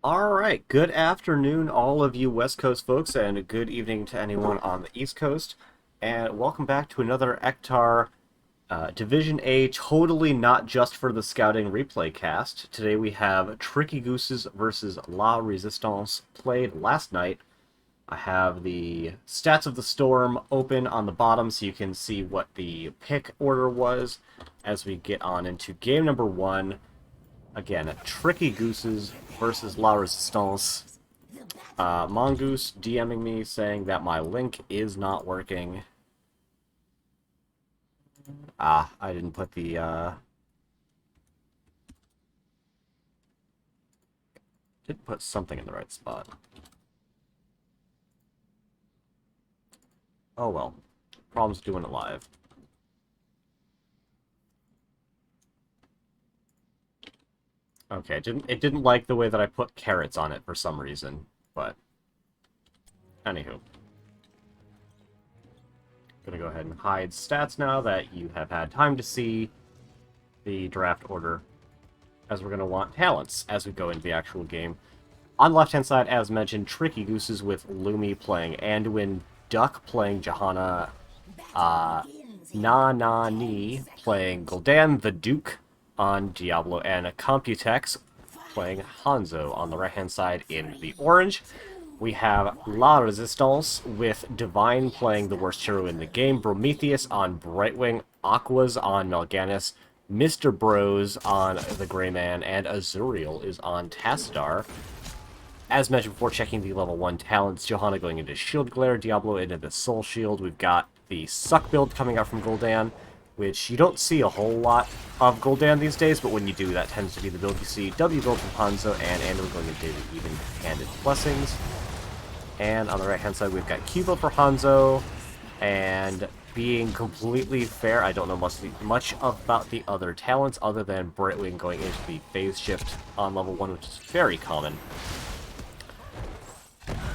Alright, good afternoon, all of you West Coast folks, and good evening to anyone on the East Coast. And welcome back to another Ektar Division A, totally not just for the scouting replay cast. Today we have Tricky Gooses versus La Resistance, played last night. I have the stats of the storm open on the bottom so you can see what the pick order was as we get on into game number one. Again, Tricky Gooses versus La Resistance. Mongoose DMing me saying that my link is not working. I didn't put the, didn't put something in the right spot. Oh well. Problems doing it live. Okay, it didn't like the way that I put carrots on it for some reason, but anywho. Gonna go ahead and hide stats now that you have had time to see the draft order, as we're gonna want talents as we go into the actual game. On the left-hand side, as mentioned, Tricky Gooses with Lumi playing Anduin, Duck playing Johanna, Ni playing Gul'dan the Duke on Diablo, and Computex playing Hanzo on the right-hand side in the orange. We have La Resistance with Divine playing the worst hero in the game, Prometheus on Brightwing, Aquas on Mal'Ganis, Mr. Bros on the Gray Man, and Azuriel is on Tassadar. As mentioned before, checking the level 1 talents, Johanna going into Shield Glare, Diablo into the Soul Shield. We've got the Suck build coming out from Gul'dan, which you don't see a whole lot of Gul'dan these days, but when you do, that tends to be the build you see. W build from Hanzo, and Andrew going into the Even-Handed Blessings. And on the right-hand side, we've got Q build for Hanzo, and being completely fair, I don't know much about the other talents, other than Brightwing going into the Phase Shift on level 1, which is very common.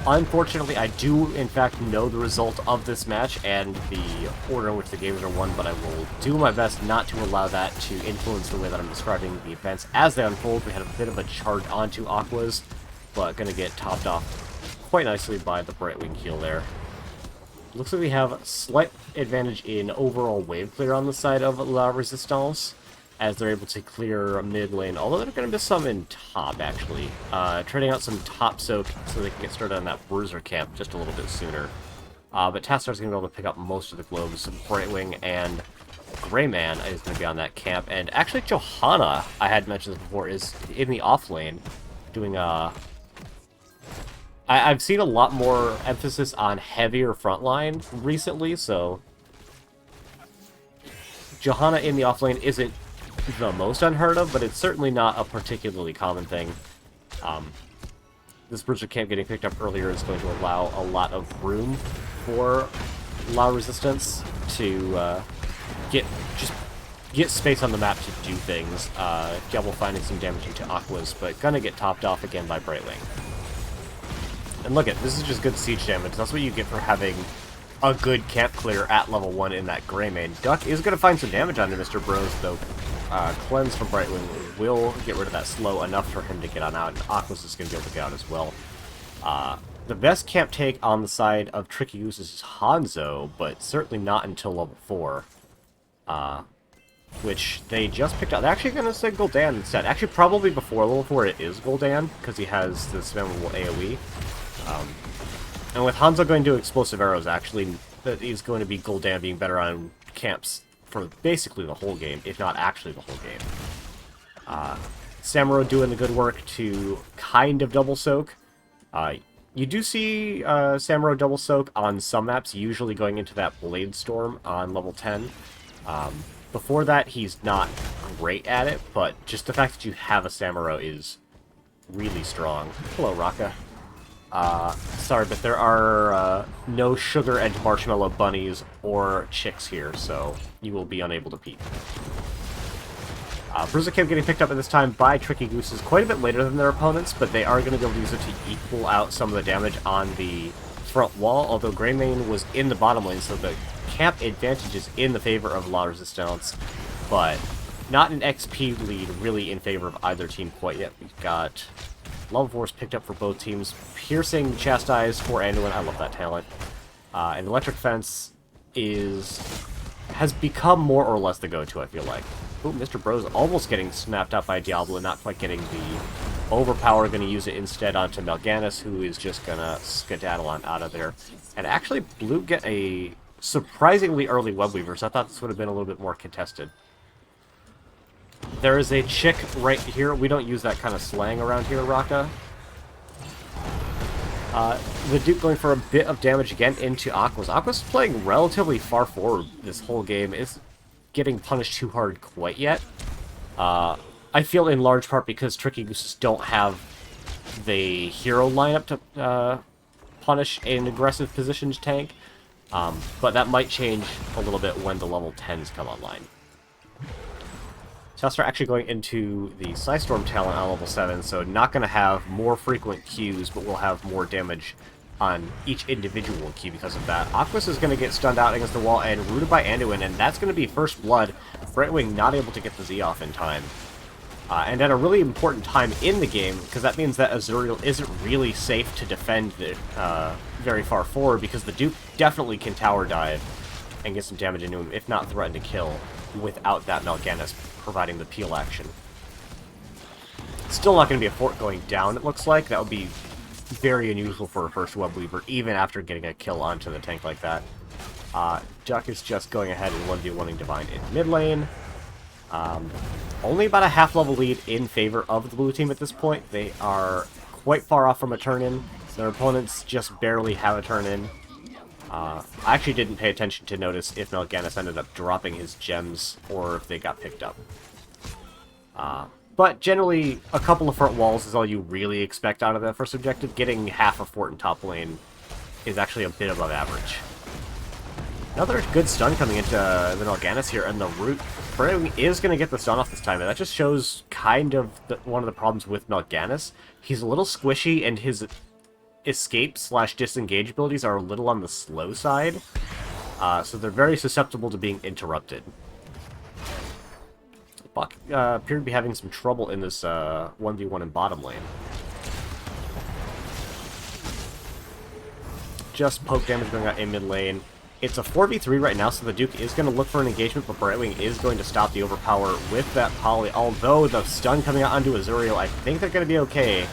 Unfortunately, I do, in fact, know the result of this match and the order in which the games are won, but I will do my best not to allow that to influence the way that I'm describing the events as they unfold. We had a bit of a charge onto Aquas, but going to get topped off quite nicely by the Brightwing heal there. Looks like we have a slight advantage in overall wave clear on the side of La Resistance, as they're able to clear mid lane, although they're going to miss some in top, actually. Trading out some top soak so they can get started on that Bruiser camp just a little bit sooner. But Tastar's going to be able to pick up most of the globes. Brightwing and Gray Man is going to be on that camp. And actually, Johanna, I had mentioned this before, is in the off lane doing I've seen a lot more emphasis on heavier frontline recently, so Johanna in the off lane isn't the most unheard of, but it's certainly not a particularly common thing. This Bruiser camp getting picked up earlier is going to allow a lot of room for La Resistance to get space on the map to do things. Diablo finding some damage into Aquas, but gonna get topped off again by Brightwing. And look this is just good siege damage. That's what you get for having a good camp clear at level 1 in that Gray Main. Duck is going to find some damage onto Mr. Bros, though. Cleanse from Brightwing will get rid of that slow enough for him to get on out, and Aquas is going to be able to get out as well. The best camp take on the side of Tricky Gooses is Hanzo, but certainly not until level 4. Which they just picked up. They're actually going to say Gul'dan instead. Actually, probably before level 4 it is Gul'dan, because he has the spammable AoE. And with Hanzo going to Explosive Arrows, actually, that is going to be Gul'dan being better on camps for basically the whole game, if not actually the whole game. Samuro doing the good work to kind of double soak. You do see Samuro double soak on some maps, usually going into that Blade Storm on level 10. Before that, he's not great at it, but just the fact that you have a Samuro is really strong. Hello, Raka. Sorry, but there are no sugar and marshmallow bunnies or chicks here, so you will be unable to peep. Bruiser Camp getting picked up at this time by Tricky Gooses quite a bit later than their opponents, but they are going to be able to use it to equal out some of the damage on the front wall, although Greymane was in the bottom lane, so the camp advantage is in the favor of La Resistance, but not an XP lead really in favor of either team quite yet. We've got Level Force picked up for both teams. Piercing, Chastise for Anduin. I love that talent. And Electric Fence has become more or less the go-to, I feel like. Ooh, Mr. Bro's almost getting snapped up by Diablo, not quite getting the overpower. Going to use it instead onto Mal'Ganis, who is just going to skedaddle on out of there. And actually, Blue get a surprisingly early Web Weaver, so I thought this would have been a little bit more contested. There is a chick right here. We don't use that kind of slang around here, Raka. The Duke going for a bit of damage again into Aquas. Aquas playing relatively far forward this whole game. Isn't getting punished too hard quite yet. I feel in large part because Tricky Gooses don't have the hero lineup to punish an aggressive positioned tank. But that might change a little bit when the level 10s come online. Telstar actually going into the Psystorm talent on level 7, so not going to have more frequent Qs, but will have more damage on each individual Q because of that. Aquas is going to get stunned out against the wall and rooted by Anduin, and that's going to be First Blood. Brightwing not able to get the Z off in time. And at a really important time in the game, because that means that Azuriel isn't really safe to defend very far forward, because the Duke definitely can tower dive and get some damage into him, if not threaten to kill, without that Mal'Ganis providing the peel action. Still not going to be a fort going down, it looks like. That would be very unusual for a first Web Weaver, even after getting a kill onto the tank like that. Duck is just going ahead and 1v1ing Divine in mid lane. Only about a half-level lead in favor of the blue team at this point. They are quite far off from a turn-in. Their opponents just barely have a turn-in. I actually didn't pay attention to notice if Mal'Ganis ended up dropping his gems or if they got picked up. But generally, a couple of front walls is all you really expect out of that first objective. Getting half a fort in top lane is actually a bit above average. Another good stun coming into the Mal'Ganis here, and the root Brightwing is going to get the stun off this time, and that just shows kind of one of the problems with Mal'Ganis. He's a little squishy, and his escape/disengage abilities are a little on the slow side, so they're very susceptible to being interrupted. Buck appeared to be having some trouble in this 1v1 in bottom lane. Just poke damage going out in mid lane. It's a 4v3 right now, so the Duke is going to look for an engagement, but Brightwing is going to stop the overpower with that poly. Although the stun coming out onto Azuriel, I think they're going to be okay.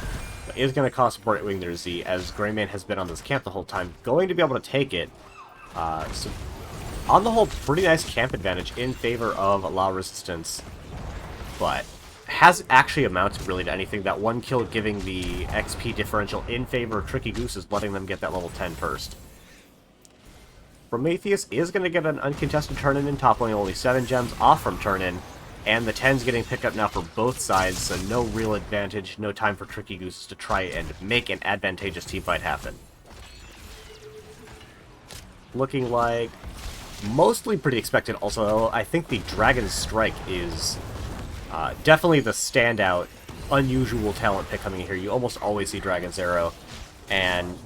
But it is going to cost Brightwing their Z, as Greymane has been on this camp the whole time, going to be able to take it. So on the whole, pretty nice camp advantage in favor of La Resistance, but hasn't actually amounted really to anything. That one kill giving the XP differential in favor of Tricky Gooses, letting them get that level 10 first. Prometheus is going to get an uncontested turn-in top lane, only 7 gems off from turn-in, and the 10's getting picked up now for both sides, so no real advantage, no time for Tricky Gooses to try and make an advantageous teamfight happen. Looking like mostly pretty expected. Also, I think the Dragon's Strike is definitely the standout, unusual talent pick coming in here. You almost always see Dragon's Arrow, and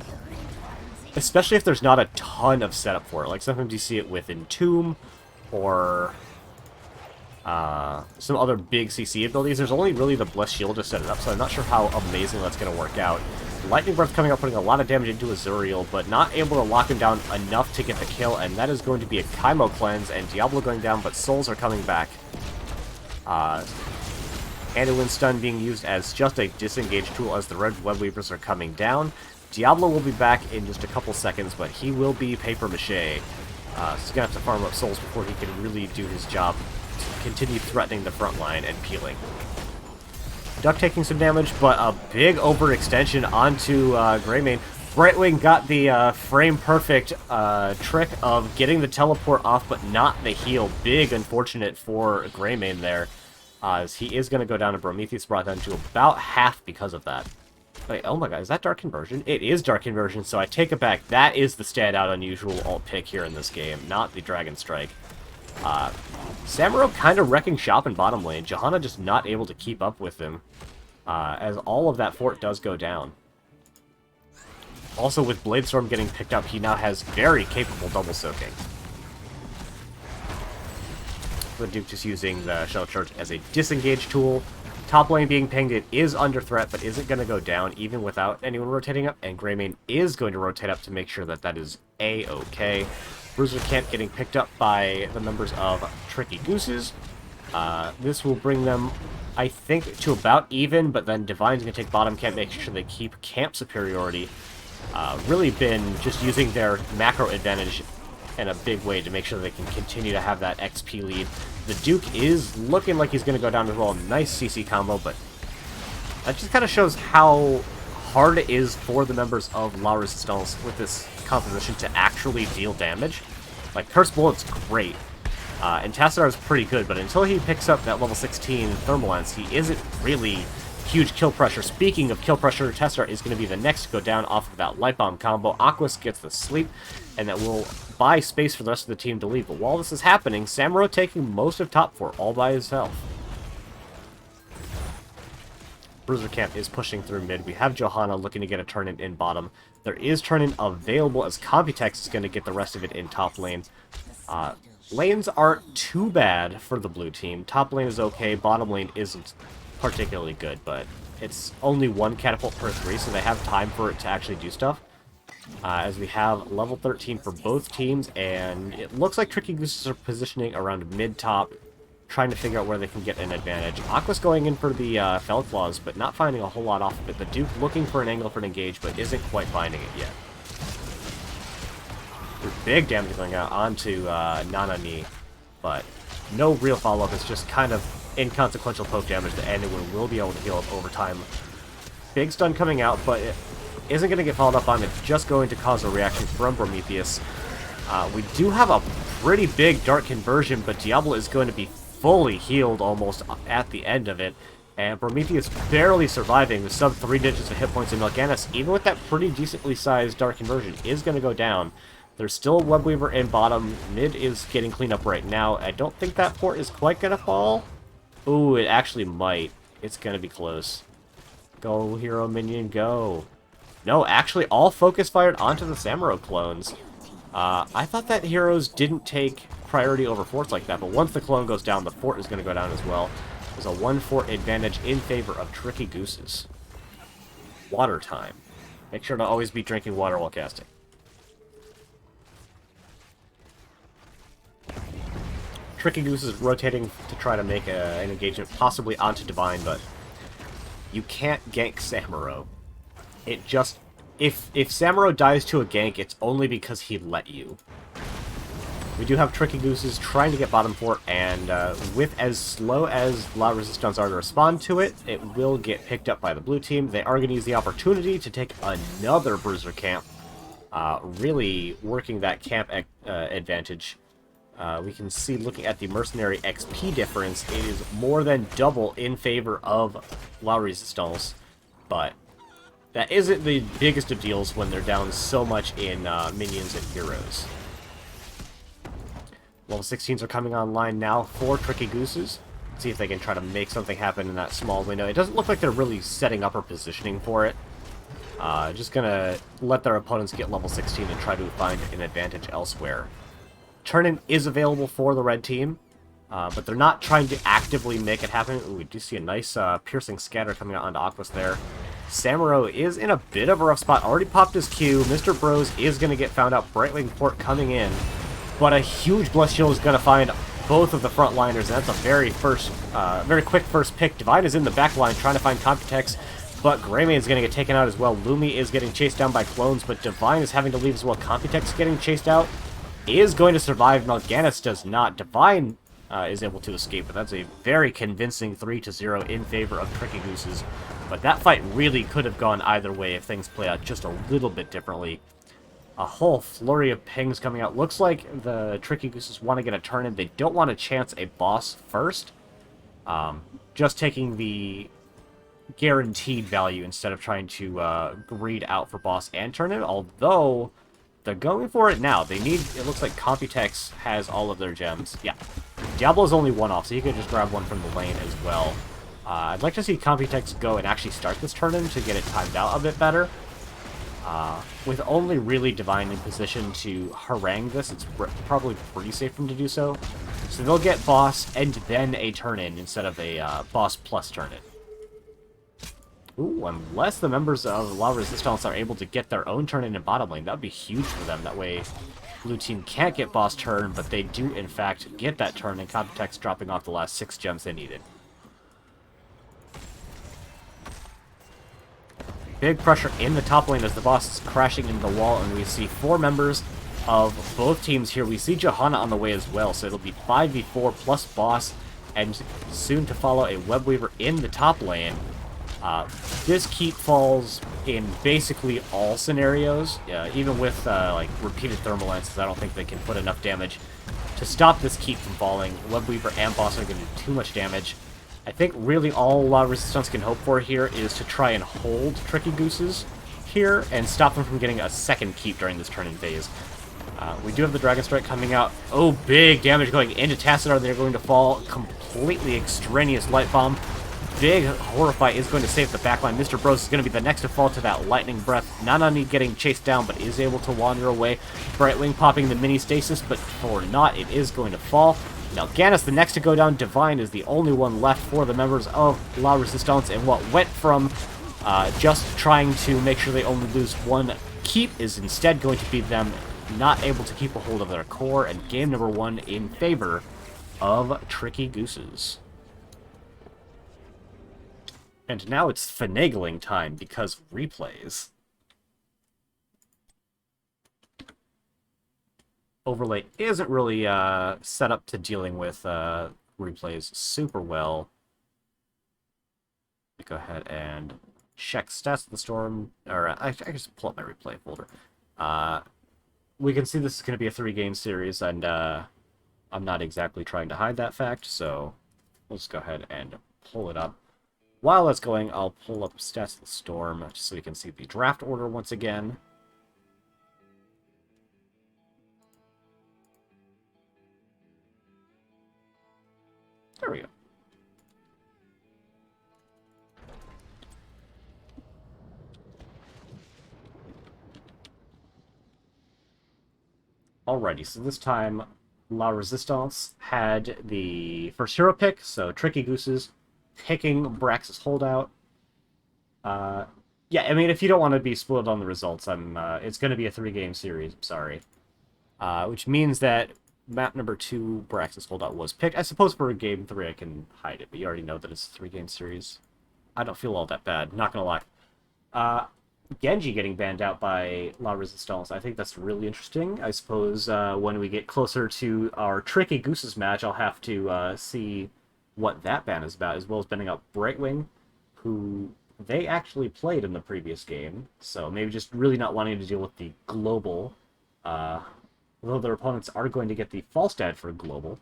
especially if there's not a ton of setup for it. Like, sometimes you see it with Entomb, or some other big CC abilities. There's only really the Blessed Shield to set it up, so I'm not sure how amazing that's going to work out. Lightning Breath coming out, putting a lot of damage into Azuriel, but not able to lock him down enough to get the kill, and that is going to be a Kaimo cleanse, and Diablo going down, but souls are coming back. Anduin stun being used as just a disengage tool as the red web weavers are coming down. Diablo will be back in just a couple seconds, but he will be papier-mâché. So he's going to have to farm up souls before he can really do his job to continue threatening the front line and peeling. Duck taking some damage, but a big overextension onto Greymane. Brightwing got the frame-perfect trick of getting the teleport off, but not the heal. Big unfortunate for Greymane there, as he is going to go down, and Prometheus brought down to about half because of that. Wait, oh my god, is that Dark Conversion? It is Dark Conversion, so I take it back. That is the standout unusual alt pick here in this game, not the Dragon Strike. Samuro kind of wrecking shop in bottom lane. Johanna just not able to keep up with him, as all of that fort does go down. Also, with Bladestorm getting picked up, he now has very capable double soaking. The Duke just using the Shell Charge as a disengage tool Top lane being pinged, it is under threat, but isn't going to go down even without anyone rotating up, and Greymane is going to rotate up to make sure that that is A-okay. Bruiser Camp getting picked up by the members of Tricky Gooses. This will bring them, I think, to about even, but then Divine's going to take bottom camp, make sure they keep camp superiority. Really been just using their macro advantage in a big way to make sure they can continue to have that XP lead. The Duke is looking like he's going to go down as well. Nice CC combo, but that just kind of shows how hard it is for the members of La Resistance with this composition to actually deal damage. Like, Curse Bullet's great, and Tassadar is pretty good, but until he picks up that level 16 Thermal Lance, he isn't really huge kill pressure. Speaking of kill pressure, Tassadar is going to be the next to go down off of that Light Bomb combo. Aquas gets the sleep, and that will buy space for the rest of the team to leave. But while this is happening, Samuro taking most of top 4 all by himself. Bruiser Camp is pushing through mid. We have Johanna looking to get a turn in bottom. There is turn-in available as Computex is going to get the rest of it in top lane. Lanes aren't too bad for the blue team. Top lane is okay, bottom lane isn't particularly good, but it's only 1 catapult per 3, so they have time for it to actually do stuff. As we have level 13 for both teams, and it looks like Tricky Gooses are positioning around mid-top, trying to figure out where they can get an advantage. Aqua's going in for the Fell Claws, but not finding a whole lot off of it. The Duke looking for an angle for an engage, but isn't quite finding it yet. Big damage going out onto Nanani, but no real follow-up. It's just kind of inconsequential poke damage that anyone will be able to heal up over time. Big stun coming out, but it isn't going to get followed up on. It's just going to cause a reaction from Prometheus. We do have a pretty big Dark Conversion, but Diablo is going to be fully healed almost at the end of it. And Prometheus barely surviving with sub 3 digits of hit points, and Mal'Ganis, even with that pretty decently sized Dark Conversion, is going to go down. There's still a Webweaver in bottom. Mid is getting cleaned up right now. I don't think that port is quite going to fall. Ooh, it actually might. It's going to be close. Go, hero minion, go. No, actually, all focus fired onto the Samuro clones. I thought that heroes didn't take priority over forts like that, but once the clone goes down, the fort is going to go down as well. There's a 1 fort advantage in favor of Tricky Gooses. Water time. Make sure to always be drinking water while casting. Tricky Goose is rotating to try to make an engagement, possibly onto Divine, but you can't gank Samuro. It just... If Samuro dies to a gank, it's only because he let you. We do have Tricky Gooses trying to get bottom fort, and with as slow as La Resistance are to respond to it, it will get picked up by the blue team. They are going to use the opportunity to take another Bruiser Camp, really working that camp advantage. We can see, looking at the Mercenary XP difference, it is more than double in favor of La Resistance, but that isn't the biggest of deals when they're down so much in minions and heroes. Level 16s are coming online now for Tricky Gooses. See if they can try to make something happen in that small window. It doesn't look like they're really setting up or positioning for it. Just gonna let their opponents get level 16 and try to find an advantage elsewhere. Turn-in is available for the red team, but they're not trying to actively make it happen. Ooh, we do see a nice piercing scatter coming out onto Aquas there. Samuro is in a bit of a rough spot. Already popped his Q. Mr. Bros is going to get found out. Brightwing Port coming in. But a huge Blessed Shield is going to find both of the front liners, and that's a very quick first pick. Divine is in the back line trying to find Computex, but Greymane is going to get taken out as well. Lumi is getting chased down by clones, but Divine is having to leave as well. Computex getting chased out. Is going to survive. Mal'Ganis does not. Divine is able to escape, but that's a very convincing 3-0 in favor of Tricky Gooses. But that fight really could have gone either way if things play out just a little bit differently. A whole flurry of pings coming out. Looks like the Tricky Gooses want to get a turn in. They don't want to chance a boss first. Just taking the guaranteed value instead of trying to greed out for boss and turn in. Although they're going for it now. They need... It looks like Computex has all of their gems. Yeah. Diablo's only one off, so you can just grab one from the lane as well. I'd like to see Computex go and actually start this turn-in to get it timed out a bit better. With only really Divine in position to harangue this, it's probably pretty safe for them to do so. So they'll get boss and then a turn-in instead of a boss plus turn-in. Ooh, unless the members of La Resistance are able to get their own turn in bottom lane, that would be huge for them. That way, blue team can't get boss turn, but they do, in fact, get that turn, and Computex dropping off the last 6 gems they needed. Big pressure in the top lane as the boss is crashing into the wall, and we see 4 members of both teams here. We see Johanna on the way as well, so it'll be 5v4 plus boss, and soon to follow a Web Weaver in the top lane. This keep falls in basically all scenarios, even with like repeated thermal lances. I don't think they can put enough damage to stop this keep from falling. Web Weaver and boss are going to do too much damage. I think really all La Resistance can hope for here is to try and hold Tricky Gooses here and stop them from getting a second keep during this turn-in phase. We do have the Dragon Strike coming out. Oh, big damage going into Tassadar. They're going to fall. Completely extraneous Light Bomb. Big Horrify is going to save the backline. Mr. Bros is going to be the next to fall to that Lightning Breath. Nanani getting chased down, but is able to wander away. Brightwing popping the mini stasis, but for not, it is going to fall. Now, Gannis, the next to go down. Divine is the only one left for the members of La Resistance, and what went from just trying to make sure they only lose one keep is instead going to be them not able to keep a hold of their core, and game number 1 in favor of Tricky Gooses. And now it's finagling time because replays. Overlay isn't really set up to dealing with replays super well. Go ahead and check stats of the storm, or I just pull up my replay folder. We can see this is going to be a 3-game series, and I'm not exactly trying to hide that fact, so we'll just go ahead and pull it up. While that's going, I'll pull up stats of the storm, just so we can see the draft order once again. There we go. Alrighty, so this time La Resistance had the first hero pick, so Tricky Gooses picking Brax's Holdout. Yeah, I mean, if you don't want to be spoiled on the results, it's going to be a 3-game series, I'm sorry. Which means that map number 2, Brax's Holdout, was picked. I suppose for game 3 I can hide it, but you already know that it's a 3-game series. I don't feel all that bad, not gonna lie. Genji getting banned out by La Resistance. I think that's really interesting. I suppose when we get closer to our Tricky Gooses match, I'll have to see what that ban is about, as well as banning out Brightwing, who they actually played in the previous game, so maybe just really not wanting to deal with the global, although their opponents are going to get the Falstad for global.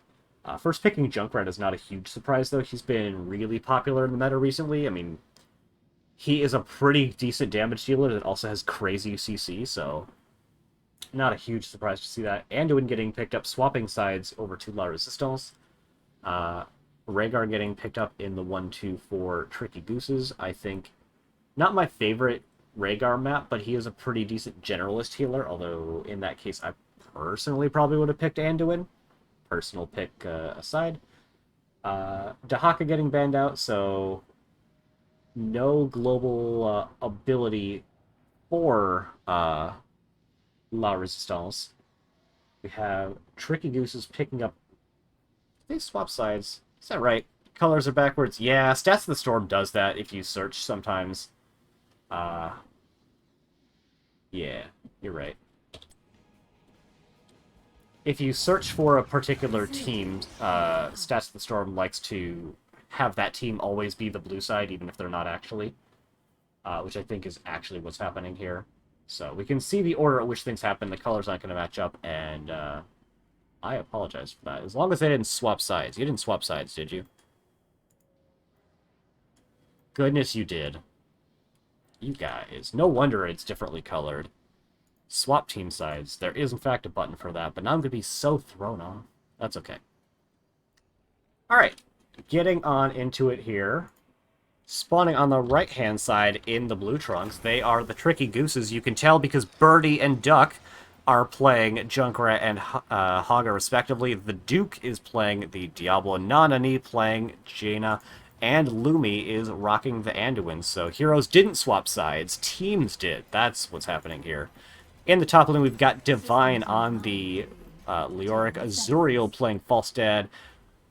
First picking Junkrat is not a huge surprise, though. He's been really popular in the meta recently. I mean, he is a pretty decent damage dealer that also has crazy CC, so not a huge surprise to see that. Anduin getting picked up, swapping sides over to La Resistance. Rhaegar getting picked up in the 1-2 for Tricky Gooses. I think not my favorite Rhaegar map, but he is a pretty decent generalist healer, although in that case I personally probably would have picked Anduin. Personal pick aside. Dahaka getting banned out, so no global ability for La Resistance. We have Tricky Gooses picking up... They swap sides. Is that right? Colors are backwards. Yeah, Stats of the Storm does that if you search sometimes. Yeah, you're right. If you search for a particular team, Stats of the Storm likes to have that team always be the blue side, even if they're not actually. Which I think is actually what's happening here. So we can see the order at which things happen. The colors aren't going to match up, and I apologize for that. As long as they didn't swap sides. You didn't swap sides, did you? Goodness, you did. You guys. No wonder it's differently colored. Swap team sides. There is, in fact, a button for that, but now I'm going to be so thrown off. That's okay. Alright. Getting on into it here. Spawning on the right-hand side in the blue trunks, they are the Tricky Gooses. You can tell because Birdie and Duck are playing Junkrat and Haga respectively. The Duke is playing the Diablo, Nanani playing Jaina, and Lumi is rocking the Anduin. So heroes didn't swap sides, teams did. That's what's happening here. In the top lane, we've got Divine on the Leoric, Azuriel playing Falstad,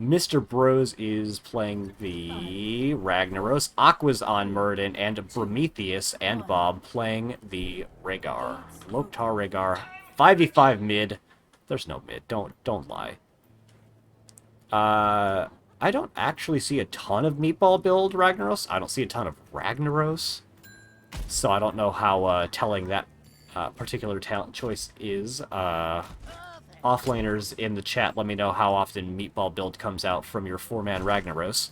Mr. Bros is playing the Ragnaros, Aqua's on Muradin, and Prometheus and Bob playing the Rhaegar. Loktar Rhaegar, 5v5 mid. There's no mid, don't lie. I don't actually see a ton of Meatball build Ragnaros. I don't see a ton of Ragnaros. So I don't know how telling that particular talent choice is. Offlaners in the chat, let me know how often Meatball build comes out from your 4-man Ragnaros.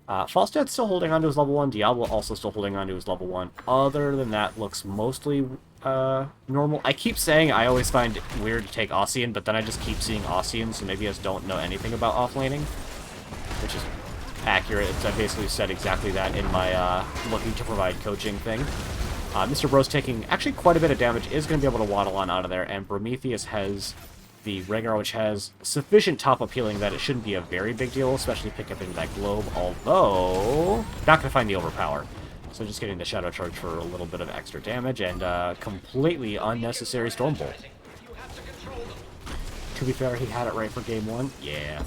Falstad's still holding on to his level 1. Diablo also still holding on to his level 1. Other than that, looks mostly normal. I keep saying I always find it weird to take Ossian, but then I just keep seeing Ossian, so maybe I just don't know anything about offlaning, which is accurate. I basically said exactly that in my looking to provide coaching thing. Mr. Bros taking actually quite a bit of damage, is going to be able to waddle on out of there, and Prometheus has the Rhaegar, which has sufficient top-up healing that it shouldn't be a very big deal, especially pick up in that globe, although not going to find the overpower. So just getting the Shadow Charge for a little bit of extra damage, and completely unnecessary Storm Bolt. To be fair, he had it right for game 1. Yeah.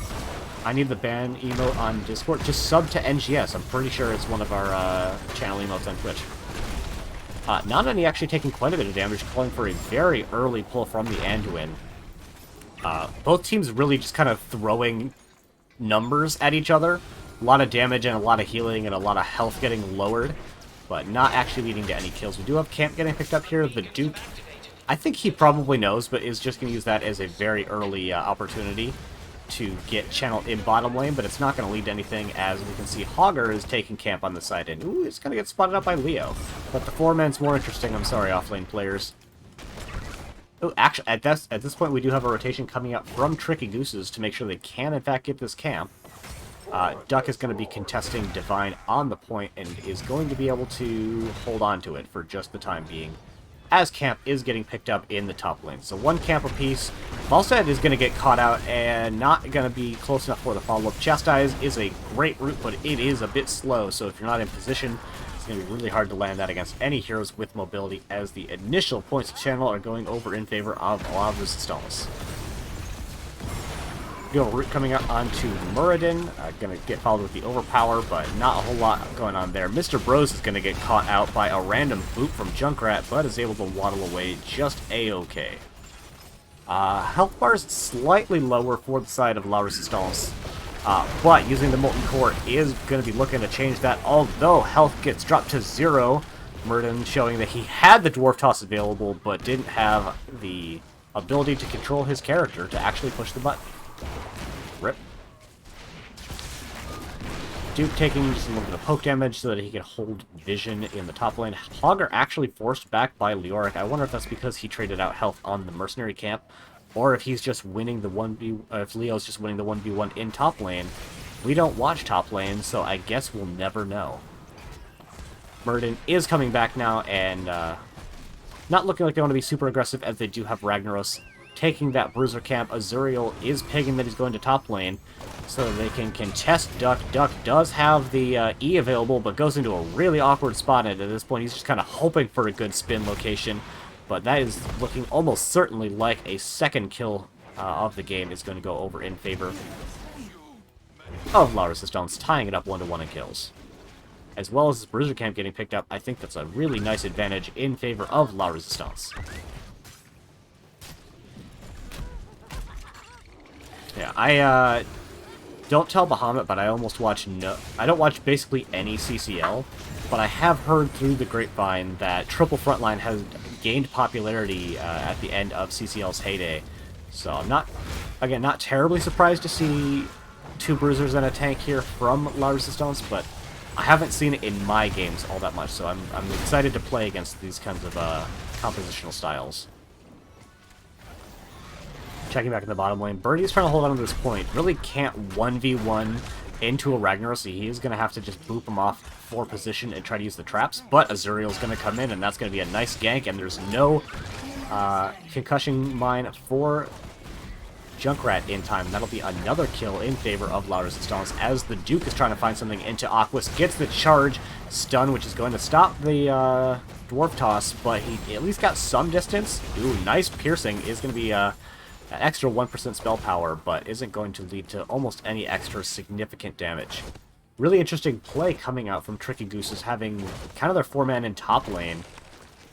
I need the ban emote on Discord. Just sub to NGS. I'm pretty sure it's one of our channel emotes on Twitch. Nanani actually taking quite a bit of damage, calling for a very early pull from the Anduin. Both teams really just kind of throwing numbers at each other. A lot of damage and a lot of healing and a lot of health getting lowered, but not actually leading to any kills. We do have Camp getting picked up here. The Duke, I think he probably knows, but is just going to use that as a very early opportunity to get channel in bottom lane, but it's not going to lead to anything, as we can see Hogger is taking Camp on the side, and ooh, it's going to get spotted up by Leo. But the 4-man's more interesting, I'm sorry, offlane players. Oh, actually, at this point, we do have a rotation coming up from Tricky Gooses to make sure they can, in fact, get this Camp. Duck is going to be contesting Divine on the point, and is going to be able to hold on to it for just the time being, as Camp is getting picked up in the top lane. So 1 Camp apiece. Falstad is going to get caught out and not going to be close enough for the follow-up. Chastise is a great route, but it is a bit slow, so if you're not in position, it's going to be really hard to land that against any heroes with mobility, as the initial points of channel are going over in favor of La Resistance. Go route coming up onto Muradin, going to get followed with the overpower, but not a whole lot going on there. Mr. Bros is going to get caught out by a random boop from Junkrat, but is able to waddle away just a-okay. Health bars slightly lower for the side of La Resistance, but using the Molten Core is going to be looking to change that, although health gets dropped to 0. Muradin showing that he had the Dwarf Toss available, but didn't have the ability to control his character to actually push the button. Rip. Duke taking just a little bit of poke damage so that he can hold vision in the top lane. Hogger actually forced back by Leoric. I wonder if that's because he traded out health on the mercenary camp, or if he's just winning the 1v, if Leo's just winning the 1v1 in top lane. We don't watch top lane, so I guess we'll never know. Muradin is coming back now, and not looking like they want to be super aggressive, as they do have Ragnaros taking that Bruiser camp. Azuriel is pegging that he's going to top lane so they can contest Duck. Duck does have the E available, but goes into a really awkward spot, and at this point he's just kind of hoping for a good spin location, but that is looking almost certainly like a second kill of the game is going to go over in favor of La Resistance, tying it up 1-1 in kills. As well as this Bruiser camp getting picked up, I think that's a really nice advantage in favor of La Resistance. Yeah, I don't tell Bahamut, but I almost watch I don't watch basically any CCL, but I have heard through the grapevine that Triple Frontline has gained popularity at the end of CCL's heyday. So I'm not terribly surprised to see 2 Bruisers and a tank here from La Resistance, but I haven't seen it in my games all that much, so I'm excited to play against these kinds of compositional styles. Checking back in the bottom lane. Birdie's trying to hold on to this point. Really can't 1v1 into a Ragnaros, so he is going to have to just boop him off for position and try to use the traps. But Azuriel's going to come in, and that's going to be a nice gank, and there's no concussion mine for Junkrat in time. That'll be another kill in favor of La Resistance as the Duke is trying to find something into Aquas. Gets the charge stun, which is going to stop the Dwarf Toss, but he at least got some distance. Ooh, nice piercing. Is going to be an extra 1% spell power, but isn't going to lead to almost any extra significant damage. Really interesting play coming out from Tricky Gooses, having kind of their 4-man in top lane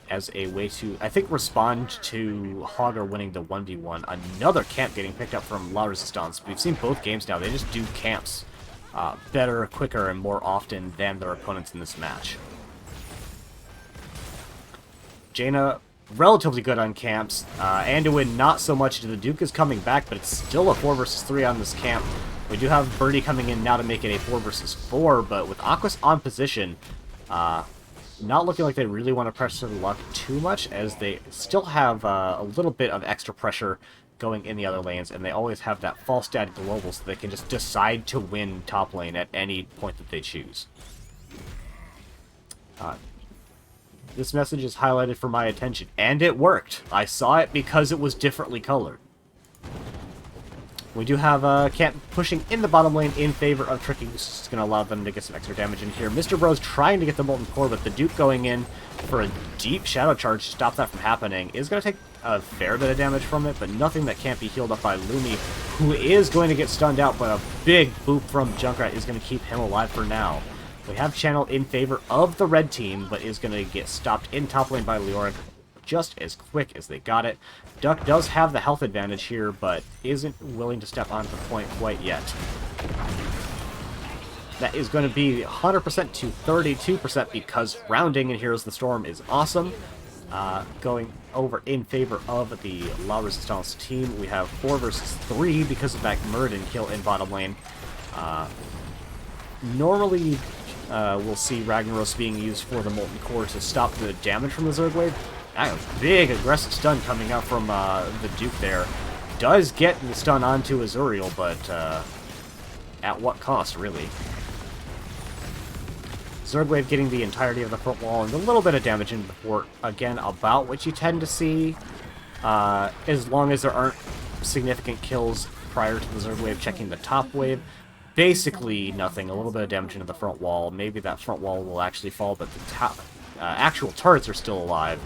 as a way to, I think, respond to Hogger winning the 1v1. Another camp getting picked up from La Resistance. We've seen both games now. They just do camps better, quicker, and more often than their opponents in this match. Jaina, relatively good on camps. Anduin, not so much. The Duke is coming back, but it's still a 4 versus 3 on this camp. We do have Birdie coming in now to make it a 4 versus 4, but with Aquas on position, not looking like they really want to pressure the luck too much, as they still have a little bit of extra pressure going in the other lanes, and they always have that false dad global, so they can just decide to win top lane at any point that they choose. This message is highlighted for my attention, and it worked. I saw it because it was differently colored. We do have Camp pushing in the bottom lane in favor of Tricky. This is going to allow them to get some extra damage in here. Mr. Bro's trying to get the Molten Core, but the Duke going in for a deep Shadow Charge to stop that from happening is going to take a fair bit of damage from it, but nothing that can't be healed up by Lumi, who is going to get stunned out, but a big boop from Junkrat is going to keep him alive for now. We have Channel in favor of the red team, but is going to get stopped in top lane by Leoric just as quick as they got it. Duck does have the health advantage here, but isn't willing to step onto the point quite yet. That is going to be 100% to 32% because rounding in Heroes of the Storm is awesome. Going over in favor of the La Resistance team, we have 4 versus 3 because of that Muradin kill in bottom lane. Normally, we'll see Ragnaros being used for the Molten Core to stop the damage from the Zerg Wave. A big aggressive stun coming out from the Duke there. Does get the stun onto Azuriel, but at what cost, really? Zergwave getting the entirety of the front wall and a little bit of damage in the fort. Again, about what you tend to see, as long as there aren't significant kills prior to the Zergwave checking the top wave. Basically nothing, a little bit of damage into the front wall. Maybe that front wall will actually fall, but the top, actual turrets are still alive.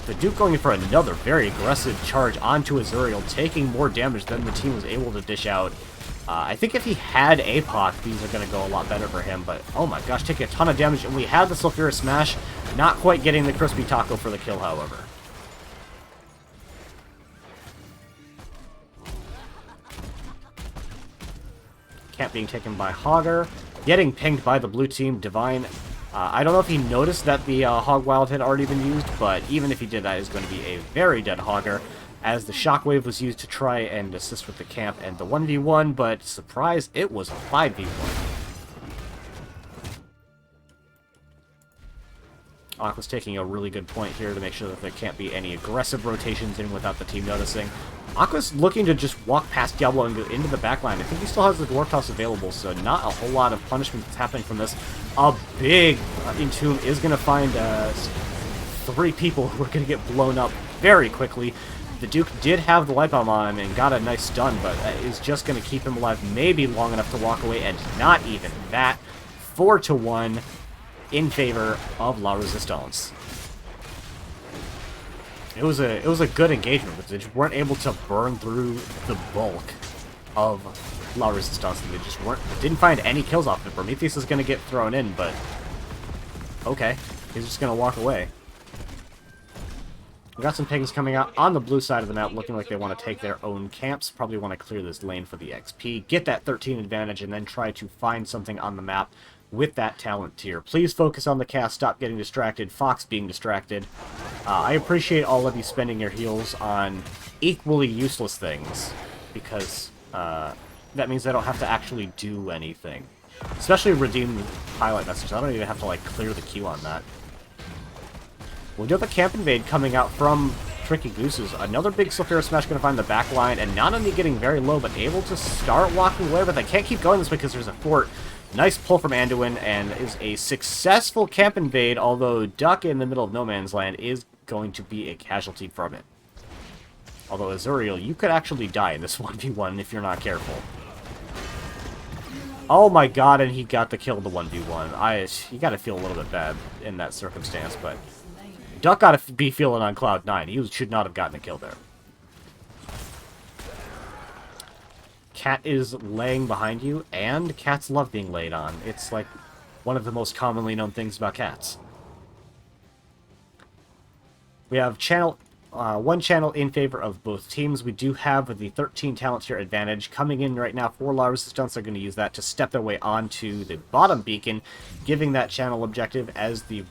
The Duke going for another very aggressive charge onto Azuriel, taking more damage than the team was able to dish out. I think if he had APOC, these are going to go a lot better for him, but oh my gosh, taking a ton of damage, and we have the Sulfurous Smash, not quite getting the Crispy Taco for the kill, however. Camp being taken by Hogger, getting pinged by the blue team, Divine. I don't know if he noticed that the Hog Wild had already been used, but even if he did, that is going to be a very dead Hogger, as the Shockwave was used to try and assist with the camp and the 1v1, but surprise, it was a 5v1. Aqua's taking a really good point here to make sure that there can't be any aggressive rotations in without the team noticing. Aqua's looking to just walk past Diablo and go into the backline. I think he still has the Dwarf Toss available, so not a whole lot of punishment that's happening from this. A big Entomb is going to find 3 people who are going to get blown up very quickly. The Duke did have the Light Bomb on him and got a nice stun, but is just going to keep him alive maybe long enough to walk away, and not even that. 4-1 in favor of La Resistance. It was a good engagement, but they just weren't able to burn through the bulk of La Resistance. They just didn't find any kills off it. Prometheus is going to get thrown in, but okay, he's just going to walk away. We got some pings coming out on the blue side of the map, looking like they want to take their own camps. Probably want to clear this lane for the XP, get that 13 advantage, and then try to find something on the map with that talent tier. Please focus on the cast, stop getting distracted, Fox being distracted. I appreciate all of you spending your heals on equally useless things, because that means I don't have to actually do anything. Especially redeem highlight messages. I don't even have to like clear the queue on that. We do have a camp invade coming out from Tricky Gooses. Another big Sulfurous Smash going to find the back line, and not only getting very low, but able to start walking away, but they can't keep going this way because there's a fort. Nice pull from Anduin, and is a successful camp invade, although Duck in the middle of no man's land is going to be a casualty from it. Although Azuriel, you could actually die in this 1v1 if you're not careful. Oh my god, and he got the kill in the 1v1. You gotta feel a little bit bad in that circumstance, but Duck gotta be feeling on cloud 9. He should not have gotten a kill there. Cat is laying behind you, and cats love being laid on. It's like one of the most commonly known things about cats. We have one channel in favor of both teams. We do have the 13 talent tier advantage coming in right now for La Resistance. They're going to use that to step their way onto the bottom beacon, giving that channel objective as the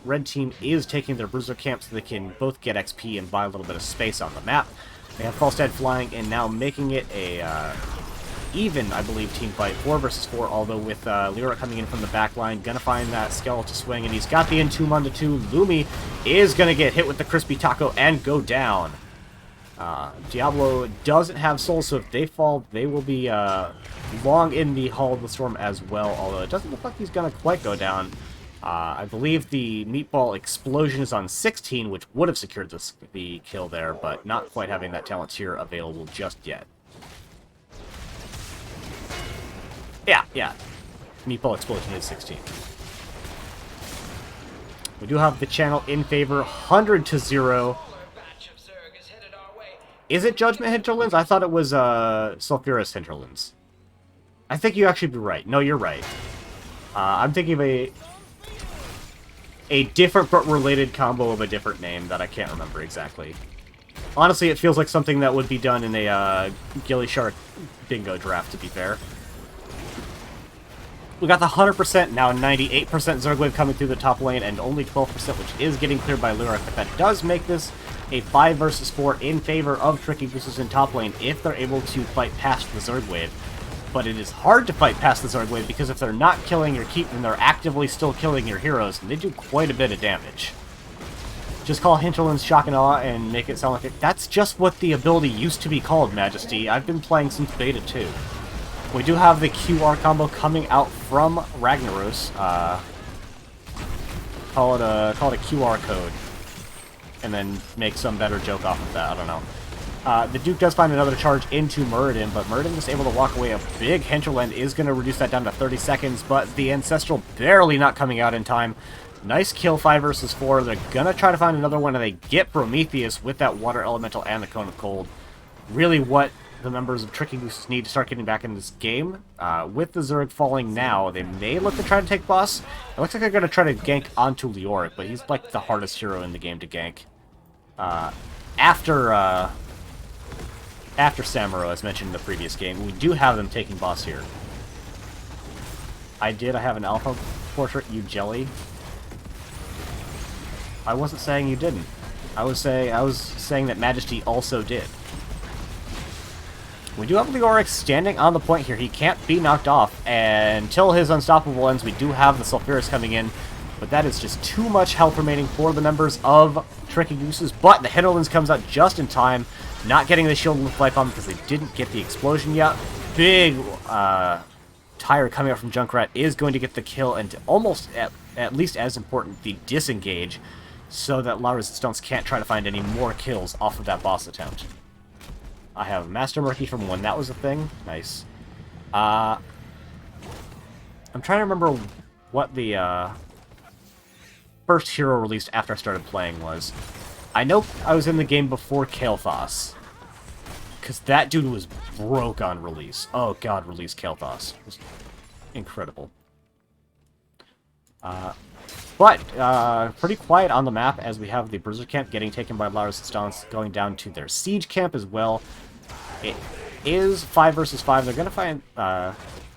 red team is taking their bruiser camp so they can both get XP and buy a little bit of space on the map. They have Falstad flying and now making it a even, I believe, team fight, 4 versus 4, although with Lyra coming in from the back line, gonna find that skeletal swing, and he's got the Entomb onto 2. Lumi is gonna get hit with the Crispy Taco and go down. Diablo doesn't have souls, so if they fall, they will be long in the Hall of the Storm as well, although it doesn't look like he's gonna quite go down. I believe the Meatball Explosion is on 16, which would have secured the kill there, but not quite having that talent tier available just yet. Yeah. Meatball Explosion is 16. We do have the channel in favor, 100 to 0. Is it Judgment Hinterlands? I thought it was Sulphurous Hinterlands. I think you actually be right. No, you're right. I'm thinking of a different but related combo of a different name that I can't remember exactly. Honestly, it feels like something that would be done in a Ghillie Shark bingo draft, to be fair. We got the 100%, now 98% Zerglaive coming through the top lane, and only 12%, which is getting cleared by Lyra. But that does make this a 5 versus 4 in favor of Tricky Gooses in top lane if they're able to fight past the Zerglaive. But it is hard to fight past the Zerglaive because if they're not killing your keep, then they're actively still killing your heroes, and they do quite a bit of damage. Just call Hinterland's Shock and Awe and make it sound like it. That's just what the ability used to be called, Majesty. I've been playing since Beta 2. We do have the QR combo coming out from Ragnaros. Call it a QR code, and then make some better joke off of that. I don't know. The Duke does find another charge into Muradin, but Muradin is able to walk away. A big Hinterland is going to reduce that down to 30 seconds, but the Ancestral barely not coming out in time. Nice kill, 5 versus 4. They're going to try to find another one, and they get Prometheus with that Water Elemental and the Cone of Cold. Really what the members of Tricky Gooses need to start getting back in this game. With the Zerg falling now, they may look to try to take boss. It looks like they're going to try to gank onto Leoric, but he's like the hardest hero in the game to gank. After Samuro, as mentioned in the previous game, we do have them taking boss here. I have an alpha portrait, you jelly. I wasn't saying you didn't. I was saying that Majesty also did. We do have Leoric standing on the point here. He can't be knocked off, and until his unstoppable ends, we do have the Sulphurous coming in, but that is just too much health remaining for the members of Tricky Gooses. But the Hinterlands comes out just in time, not getting the shield with Life Bomb because they didn't get the explosion yet. Big tire coming out from Junkrat is going to get the kill, and almost at least as important, the disengage, so that La Resistance can't try to find any more kills off of that boss attempt. I have Master Murky from when that was a thing. Nice. I'm trying to remember what the first hero released after I started playing was. I know I was in the game before Kael'thas, because that dude was broke on release. Oh god, release Kael'thas. It was incredible. But pretty quiet on the map as we have the Bruiser camp getting taken by La Resistance, going down to their Siege camp as well. It is 5 versus 5. They're going to find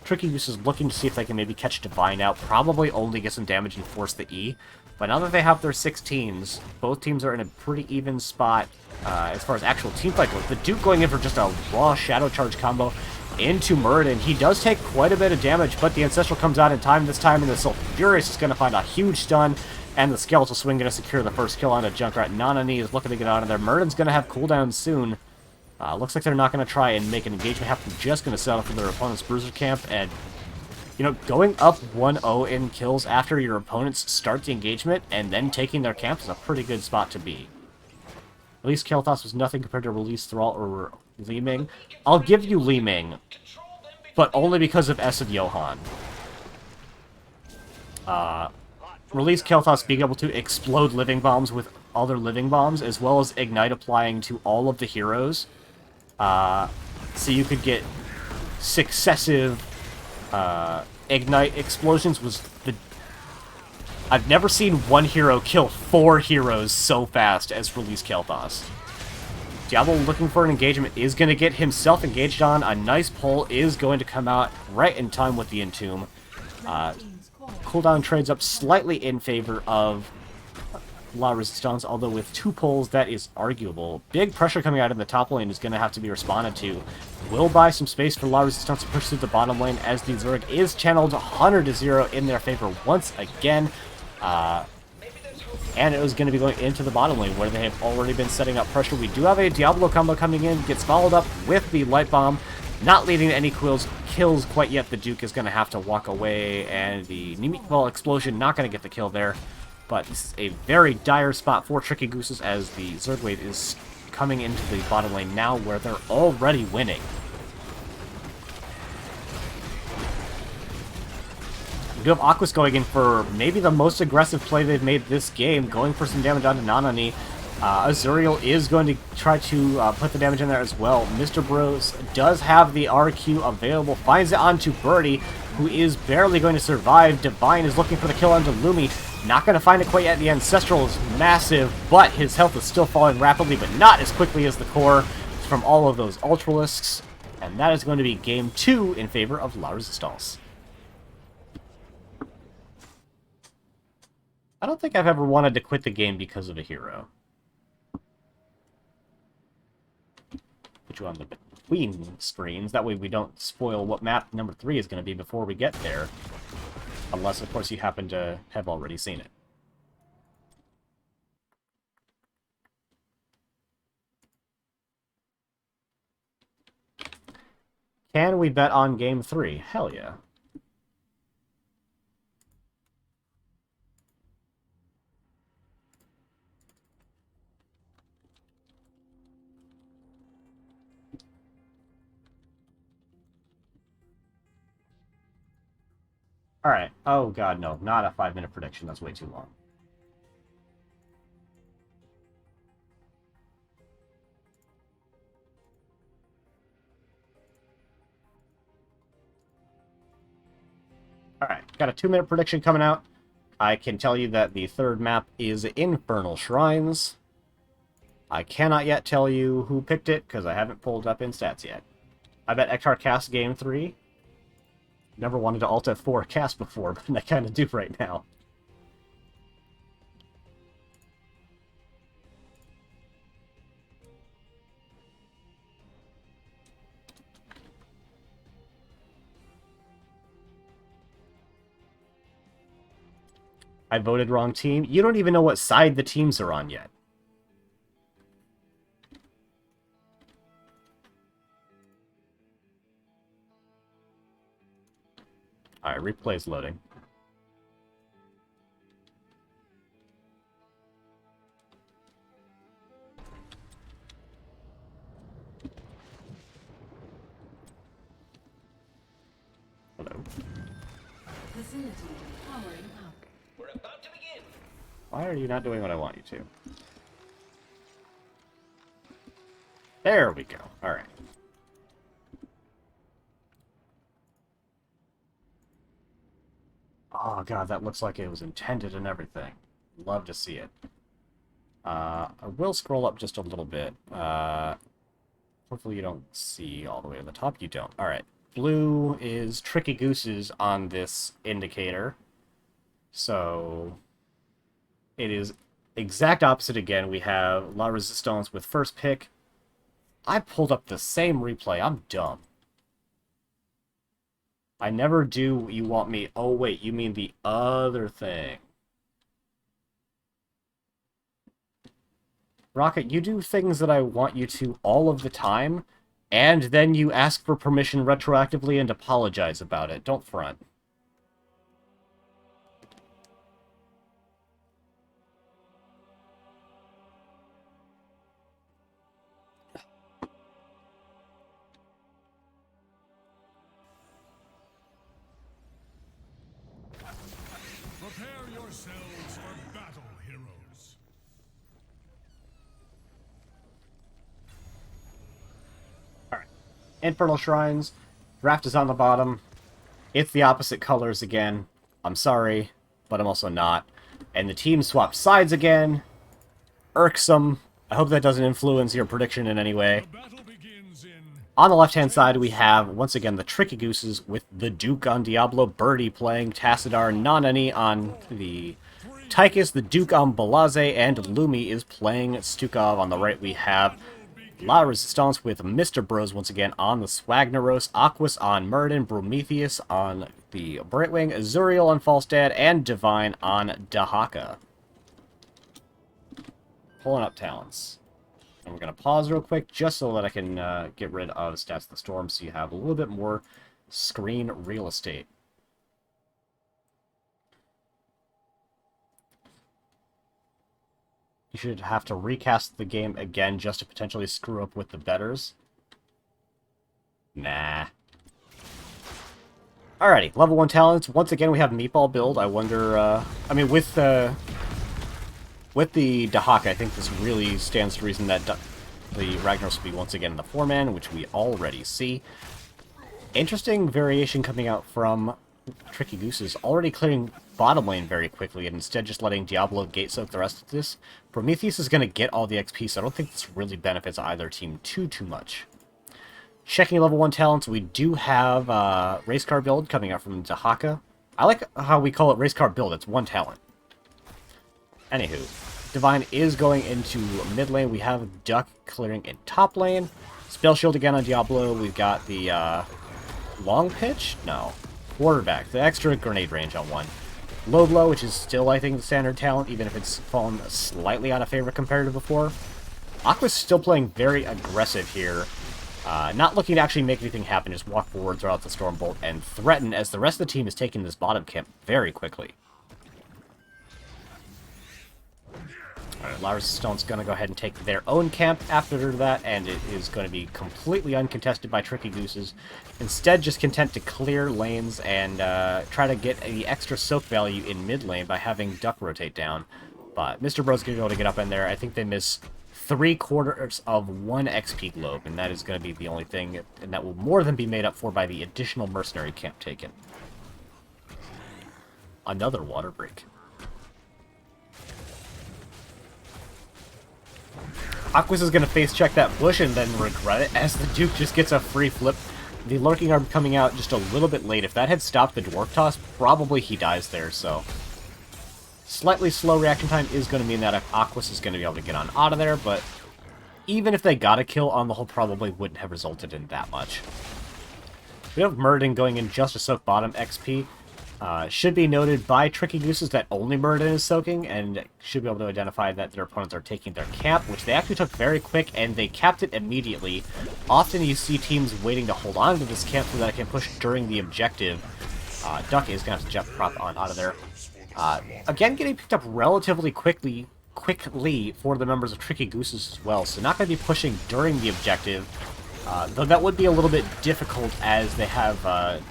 Tricky Gooses looking to see if they can maybe catch Divine out. Probably only get some damage and force the E. But now that they have their 16s, both teams are in a pretty even spot as far as actual teamfight goes. The Duke going in for just a raw Shadow Charge combo into Muradin. He does take quite a bit of damage, but the Ancestral comes out in time this time, and the Sulphurous is going to find a huge stun, and the Skeletal Swing going to secure the first kill onto Junkrat. Nanani is looking to get out of there. Muradin's going to have cooldown soon. Looks like they're not going to try and make an engagement happen. Just going to settle for their opponent's Bruiser camp, and you know, going up 1-0 in kills after your opponents start the engagement and then taking their camp is a pretty good spot to be. Release Kael'thas was nothing compared to Release Thrall or Li Ming. I'll give you Li Ming, but only because of S of Johann. Release Kael'thas being able to explode living bombs with other living bombs, as well as Ignite applying to all of the heroes. So you could get successive Ignite explosions was the... I've never seen one hero kill 4 heroes so fast as Release Kael'thas. Diablo looking for an engagement is going to get himself engaged on. A nice pull is going to come out right in time with the Entomb. Cooldown trades up slightly in favor of La Resistance, although with 2 pulls, that is arguable. Big pressure coming out in the top lane is going to have to be responded to. Will buy some space for La Resistance to push through the bottom lane as the Zerg is channeled 100-0 in their favor once again. And it was going to be going into the bottom lane where they have already been setting up pressure. We do have a Diablo combo coming in, gets followed up with the Light Bomb, not leading to any kills quite yet. The Duke is going to have to walk away, and the Meatball Explosion not going to get the kill there. But this is a very dire spot for Tricky Gooses as the Zerg wave is coming into the bottom lane now where they're already winning. We do have Aquas going in for maybe the most aggressive play they've made this game, going for some damage onto Nanani. Azuriel is going to try to put the damage in there as well. Mr. Bros does have the RQ available, finds it onto Birdie, who is barely going to survive. Divine is looking for the kill onto Lumi. Not going to find it quite yet. The Ancestral is massive, but his health is still falling rapidly, but not as quickly as the core from all of those Ultralisks. And that is going to be game 2 in favor of La Resistance. I don't think I've ever wanted to quit the game because of a hero. Put you on the between screens. That way we don't spoil what map number 3 is going to be before we get there. Unless, of course, you happen to have already seen it. Can we bet on game 3? Hell yeah. Alright. Oh god, no. Not a 5-minute prediction. That's way too long. Alright. Got a 2-minute prediction coming out. I can tell you that the third map is Infernal Shrines. I cannot yet tell you who picked it, because I haven't pulled up in stats yet. I bet Ektar cast game 3. Never wanted to Alt F4 cast before, but I kind of do right now. I voted wrong team. You don't even know what side the teams are on yet. Alright, replay's loading. Hello. Facility powering up. We're about to begin. Why are you not doing what I want you to? There we go. Alright. Oh god, that looks like it was intended and everything. Love to see it. I will scroll up just a little bit. Hopefully you don't see all the way to the top. You don't. Alright. Blue is Tricky Gooses on this indicator. So it is exact opposite again. We have La Resistance with first pick. I pulled up the same replay. I'm dumb. I never do what you want me... Oh, wait, you mean the other thing. Rocket, you do things that I want you to all of the time, and then you ask for permission retroactively and apologize about it. Don't front. Yourselves are battle heroes. Alright. Infernal Shrines. Draft is on the bottom. It's the opposite colors again. I'm sorry, but I'm also not. And the team swapped sides again. Irksome. I hope that doesn't influence your prediction in any way. The battle begins in On the left-hand side, we have, once again, the Tricky Gooses with the Duke on Diablo, Birdie playing Tassadar, Nanani on the Tychus, the Duke on Balaze, and Lumi is playing Stukov. On the right, we have La Resistance with Mr. Bros once again on the Swagneros, Aquas on Murden, Prometheus on the Brightwing, Azuriel on Falstad, and Divine on Dahaka. Pulling up talents. And we're going to pause real quick just so that I can get rid of Stats of the Storm so you have a little bit more screen real estate. You should have to recast the game again just to potentially screw up with the betters. Nah. Alrighty, level 1 talents. Once again, we have Meatball build. I wonder, I mean, with the Dahaka, I think this really stands to reason that the Ragnaros will be once again in the 4-man, which we already see. Interesting variation coming out from Tricky Gooses, already clearing bottom lane very quickly, and instead just letting Diablo gate soak the rest of this. Prometheus is going to get all the XP, so I don't think this really benefits either team too much. Checking level 1 talents, we do have race car build coming out from Dahaka. I like how we call it race car build, it's 1 talent. Anywho, Divine is going into mid lane. We have Duck clearing in top lane. Spell Shield again on Diablo. We've got the long pitch? No. Quarterback. The extra grenade range on one. Low blow, which is still, I think, the standard talent, even if it's fallen slightly out of favor compared to before. Aqua's still playing very aggressive here. Not looking to actually make anything happen, just walk forward, throw out the Stormbolt, and threaten as the rest of the team is taking this bottom camp very quickly. Alright, La Resistance's going to go ahead and take their own camp after that, and it is going to be completely uncontested by Tricky Gooses. Instead, just content to clear lanes and try to get the extra soak value in mid lane by having Duck rotate down. But Mr. Bro's going to be able to get up in there. I think they miss 3/4 of 1 XP globe, and that is going to be the only thing, and that will more than be made up for by the additional mercenary camp taken. Another water break. Aquas is going to face check that bush and then regret it as the Duke just gets a free flip. The Lurking Arm coming out just a little bit late. If that had stopped the Dwarf Toss, probably he dies there, so... Slightly slow reaction time is going to mean that Aquas is going to be able to get on out of there, but even if they got a kill on the whole, probably wouldn't have resulted in that much. We have Murden going in just to soak bottom XP. Should be noted by Tricky Gooses that only Murden is soaking, and should be able to identify that their opponents are taking their camp, which they actually took very quick, and they capped it immediately. Often you see teams waiting to hold on to this camp so that it can push during the objective. Duck is going to have to jump prop on out of there. Again, getting picked up relatively quickly for the members of Tricky Gooses as well, so not going to be pushing during the objective. Though that would be a little bit difficult as they have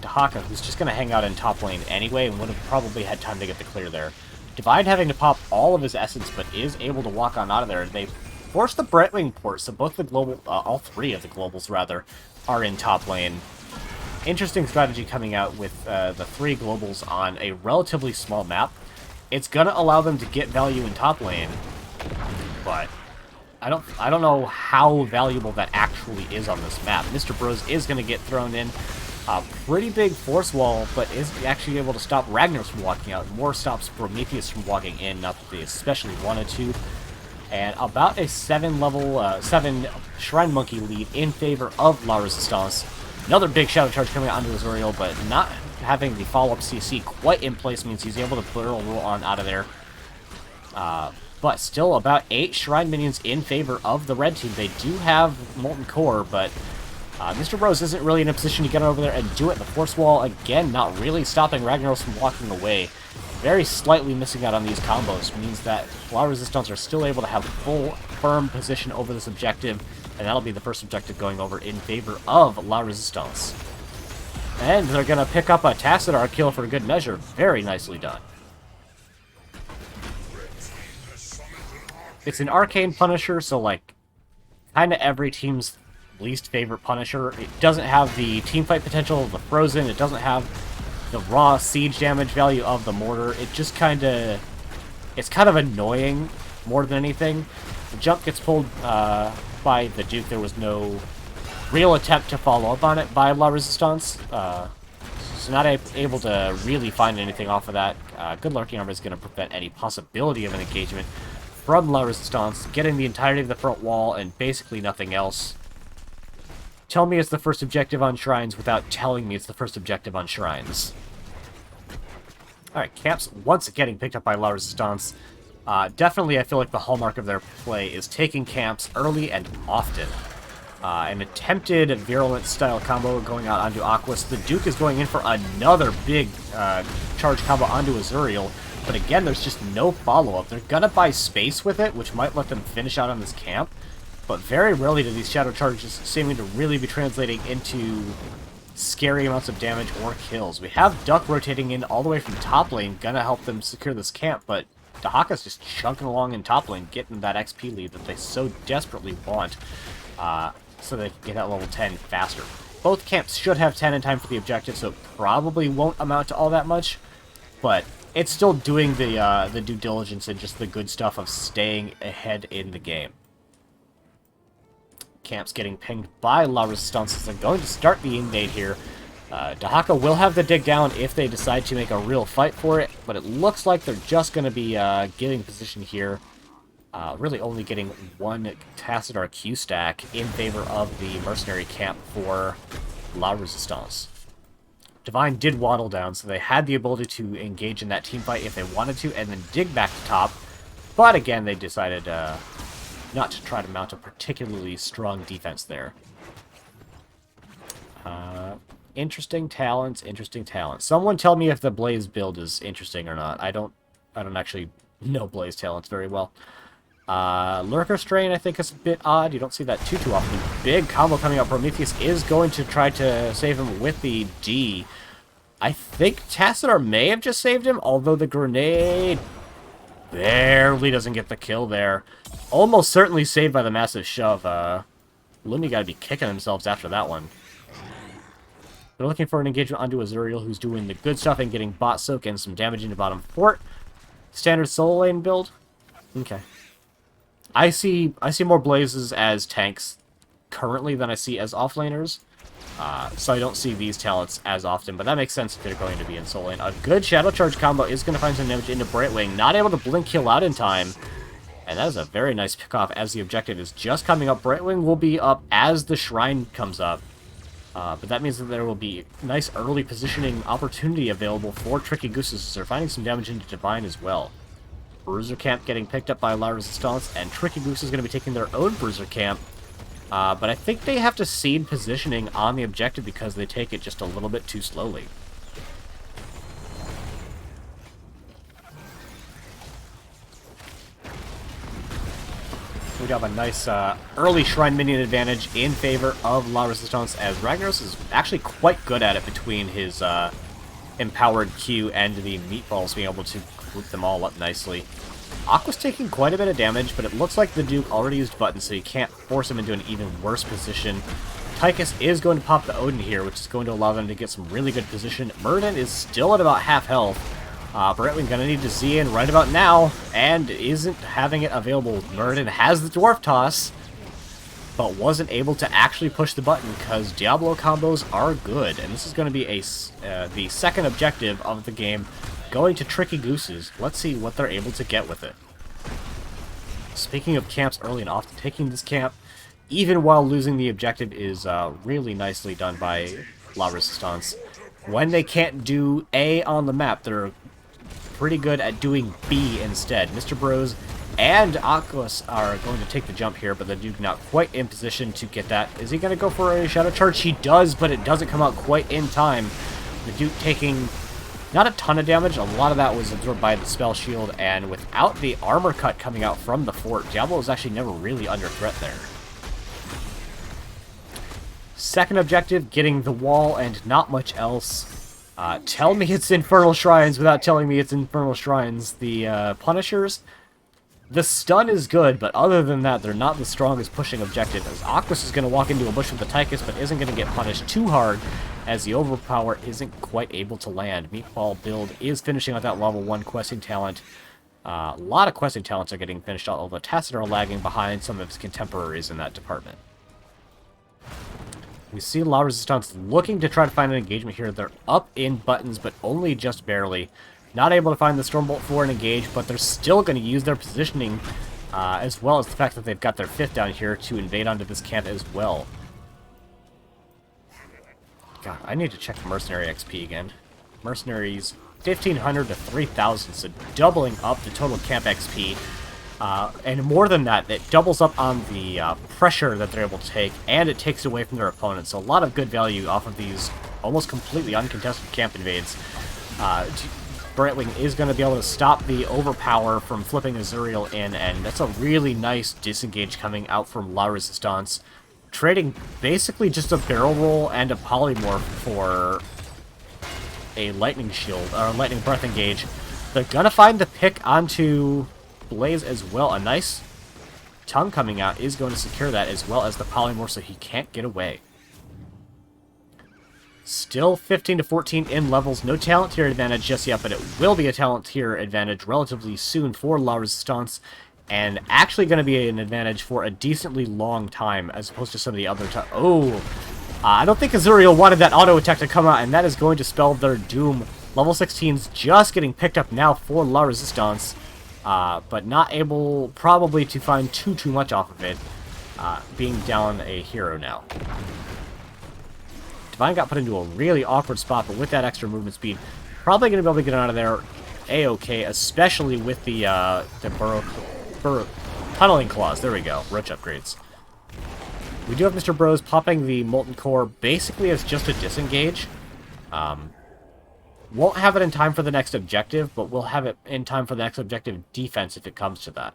Dahaka, who's just going to hang out in top lane anyway and would have probably had time to get the clear there. Divine having to pop all of his essence, but is able to walk on out of there. They force the Brightwing port, so both the global, all three of the globals rather, are in top lane. Interesting strategy coming out with the 3 globals on a relatively small map. It's going to allow them to get value in top lane, but I don't know how valuable that actually is on this map. Mr. Bros is going to get thrown in. A pretty big force wall, but is actually able to stop Ragnaros from walking out. More stops Prometheus from walking in, not that they especially wanted to. And about a 7 Shrine Monkey lead in favor of La Resistance. Another big Shadow Charge coming out onto Azuriel, but not having the follow-up CC quite in place means he's able to barrel roll on out of there. But still about 8 Shrine Minions in favor of the red team. They do have Molten Core, but Mr. Bros isn't really in a position to get over there and do it. The Force Wall, again, not really stopping Ragnaros from walking away. Very slightly missing out on these combos means that La Resistance are still able to have full, firm position over this objective, and that'll be the first objective going over in favor of La Resistance. And they're going to pick up a Tassadar kill for good measure. Very nicely done. it's an arcane Punisher, so like kind of every team's least favorite Punisher. It doesn't have the teamfight potential of the Frozen. It doesn't have the raw siege damage value of the Mortar. It just it's kind of annoying more than anything. The jump gets pulled by the Duke. There was no real attempt to follow up on it by La Resistance. So not able to really find anything off of that. Good lurking armor is going to prevent any possibility of an engagement from La Resistance, getting the entirety of the front wall and basically nothing else. Tell me it's the first objective on Shrines without telling me it's the first objective on Shrines. Alright, camps once getting picked up by La Resistance. Definitely, I feel like the hallmark of their play is taking camps early and often. An attempted virulent style combo going out onto Aquas. The Duke is going in for another big charge combo onto Azuriel. But again, there's just no follow-up. They're gonna buy space with it, which might let them finish out on this camp. But very rarely do these shadow charges seeming to really be translating into scary amounts of damage or kills. We have Duck rotating in all the way from top lane, gonna help them secure this camp, but Dahaka's just chunking along in top lane, getting that XP lead that they so desperately want, so they can get that level 10 faster. Both camps should have 10 in time for the objective, so it probably won't amount to all that much, but it's still doing the due diligence and just the good stuff of staying ahead in the game. Camp's getting pinged by La Resistance as they're going to start the invade here. Dahaka will have the dig down if they decide to make a real fight for it, but it looks like they're just going to be getting position here. Really only getting one Tassadar Q stack in favor of the mercenary camp for La Resistance. Divine did waddle down, so they had the ability to engage in that team fight if they wanted to, and then dig back to top. But again, they decided not to try to mount a particularly strong defense there. Interesting talents, interesting talents. Someone tell me if the Blaze build is interesting or not. I don't actually know Blaze talents very well. Lurker Strain, I think, is a bit odd. You don't see that too often. Big combo coming out. Prometheus is going to try to save him with the D. I think Tassadar may have just saved him, although the grenade barely doesn't get the kill there. Almost certainly saved by the massive shove. Lumi got to be kicking themselves after that one. They're looking for an engagement onto Azuriel, who's doing the good stuff and getting bot soak and some damage into bottom fort. Standard solo lane build. Okay. I see more Blazes as tanks currently than I see as offlaners. So I don't see these talents as often, but that makes sense if they're going to be in solo lane. A good Shadow Charge combo is going to find some damage into Brightwing. Not able to blink kill out in time. And that is a very nice pickoff as the objective is just coming up. Brightwing will be up as the Shrine comes up. But that means that there will be nice early positioning opportunity available for Tricky Gooses. They're finding some damage into Divine as well. Bruiser Camp getting picked up by La Resistance, and Tricky Goose is going to be taking their own Bruiser Camp. But I think they have to cede positioning on the objective because they take it just a little bit too slowly. We have a nice early Shrine minion advantage in favor of La Resistance, as Ragnaros is actually quite good at it between his empowered Q and the meatballs being able to group them all up nicely. Aqua's taking quite a bit of damage, but it looks like the Duke already used buttons, so you can't force him into an even worse position. Tychus is going to pop the Odin here, which is going to allow them to get some really good position. Murden is still at about half health. Brightwing gonna need to Z in right about now, and isn't having it available. Murden has the Dwarf Toss, but wasn't able to actually push the button because Diablo combos are good, and this is going to be the second objective of the game, going to Tricky Gooses. Let's see what they're able to get with it. Speaking of camps early and often, taking this camp, even while losing the objective, is really nicely done by La Resistance. When they can't do A on the map, they're pretty good at doing B instead. Mr. Bros and Aquas are going to take the jump here, but the Duke not quite in position to get that. Is he going to go for a Shadow Charge? He does, but it doesn't come out quite in time. The Duke taking not a ton of damage. A lot of that was absorbed by the Spell Shield, and without the armor cut coming out from the fort, Diablo was actually never really under threat there. Second objective, getting the wall and not much else. Tell me it's Infernal Shrines without telling me it's Infernal Shrines. The Punishers, The stun is good, but other than that, they're not the strongest pushing objective, as Aquas is going to walk into a bush with the Tychus, but isn't going to get punished too hard, as the overpower isn't quite able to land. Meatball build is finishing out that level 1 questing talent. A lot of questing talents are getting finished out, although Tacit are lagging behind some of his contemporaries in that department. We see La Resistance looking to try to find an engagement here. They're up in buttons, but only just barely. Not able to find the Stormbolt for an engage, but they're still going to use their positioning, as well as the fact that they've got their 5th down here to invade onto this camp as well. God, I need to check the Mercenary XP again. Mercenaries, 1,500 to 3,000, so doubling up the total camp XP. And more than that, it doubles up on the pressure that they're able to take, and it takes away from their opponents. So a lot of good value off of these almost completely uncontested camp invades. Brightwing is going to be able to stop the overpower from flipping Azuriel in, and that's a really nice disengage coming out from La Resistance. Trading basically just a barrel roll and a polymorph for a lightning shield, or a lightning breath engage. They're going to find the pick onto Blaze as well. A nice tongue coming out is going to secure that, as well as the polymorph, so he can't get away. Still 15 to 14 in levels. No talent tier advantage just yet, but it will be a talent tier advantage relatively soon for La Resistance, and actually going to be an advantage for a decently long time, as opposed to some of the other times. Oh! I don't think Azuriel wanted that auto attack to come out, and that is going to spell their doom. Level 16's just getting picked up now for La Resistance, but not able probably to find too much off of it, being down a hero now. Divine got put into a really awkward spot, but with that extra movement speed, probably going to be able to get out of there a-okay, especially with the tunneling claws. There we go, roach upgrades. We do have Mr. Bros popping the Molten Core basically as just a disengage. Won't have it in time for the next objective, but we'll have it in time for the next objective defense if it comes to that.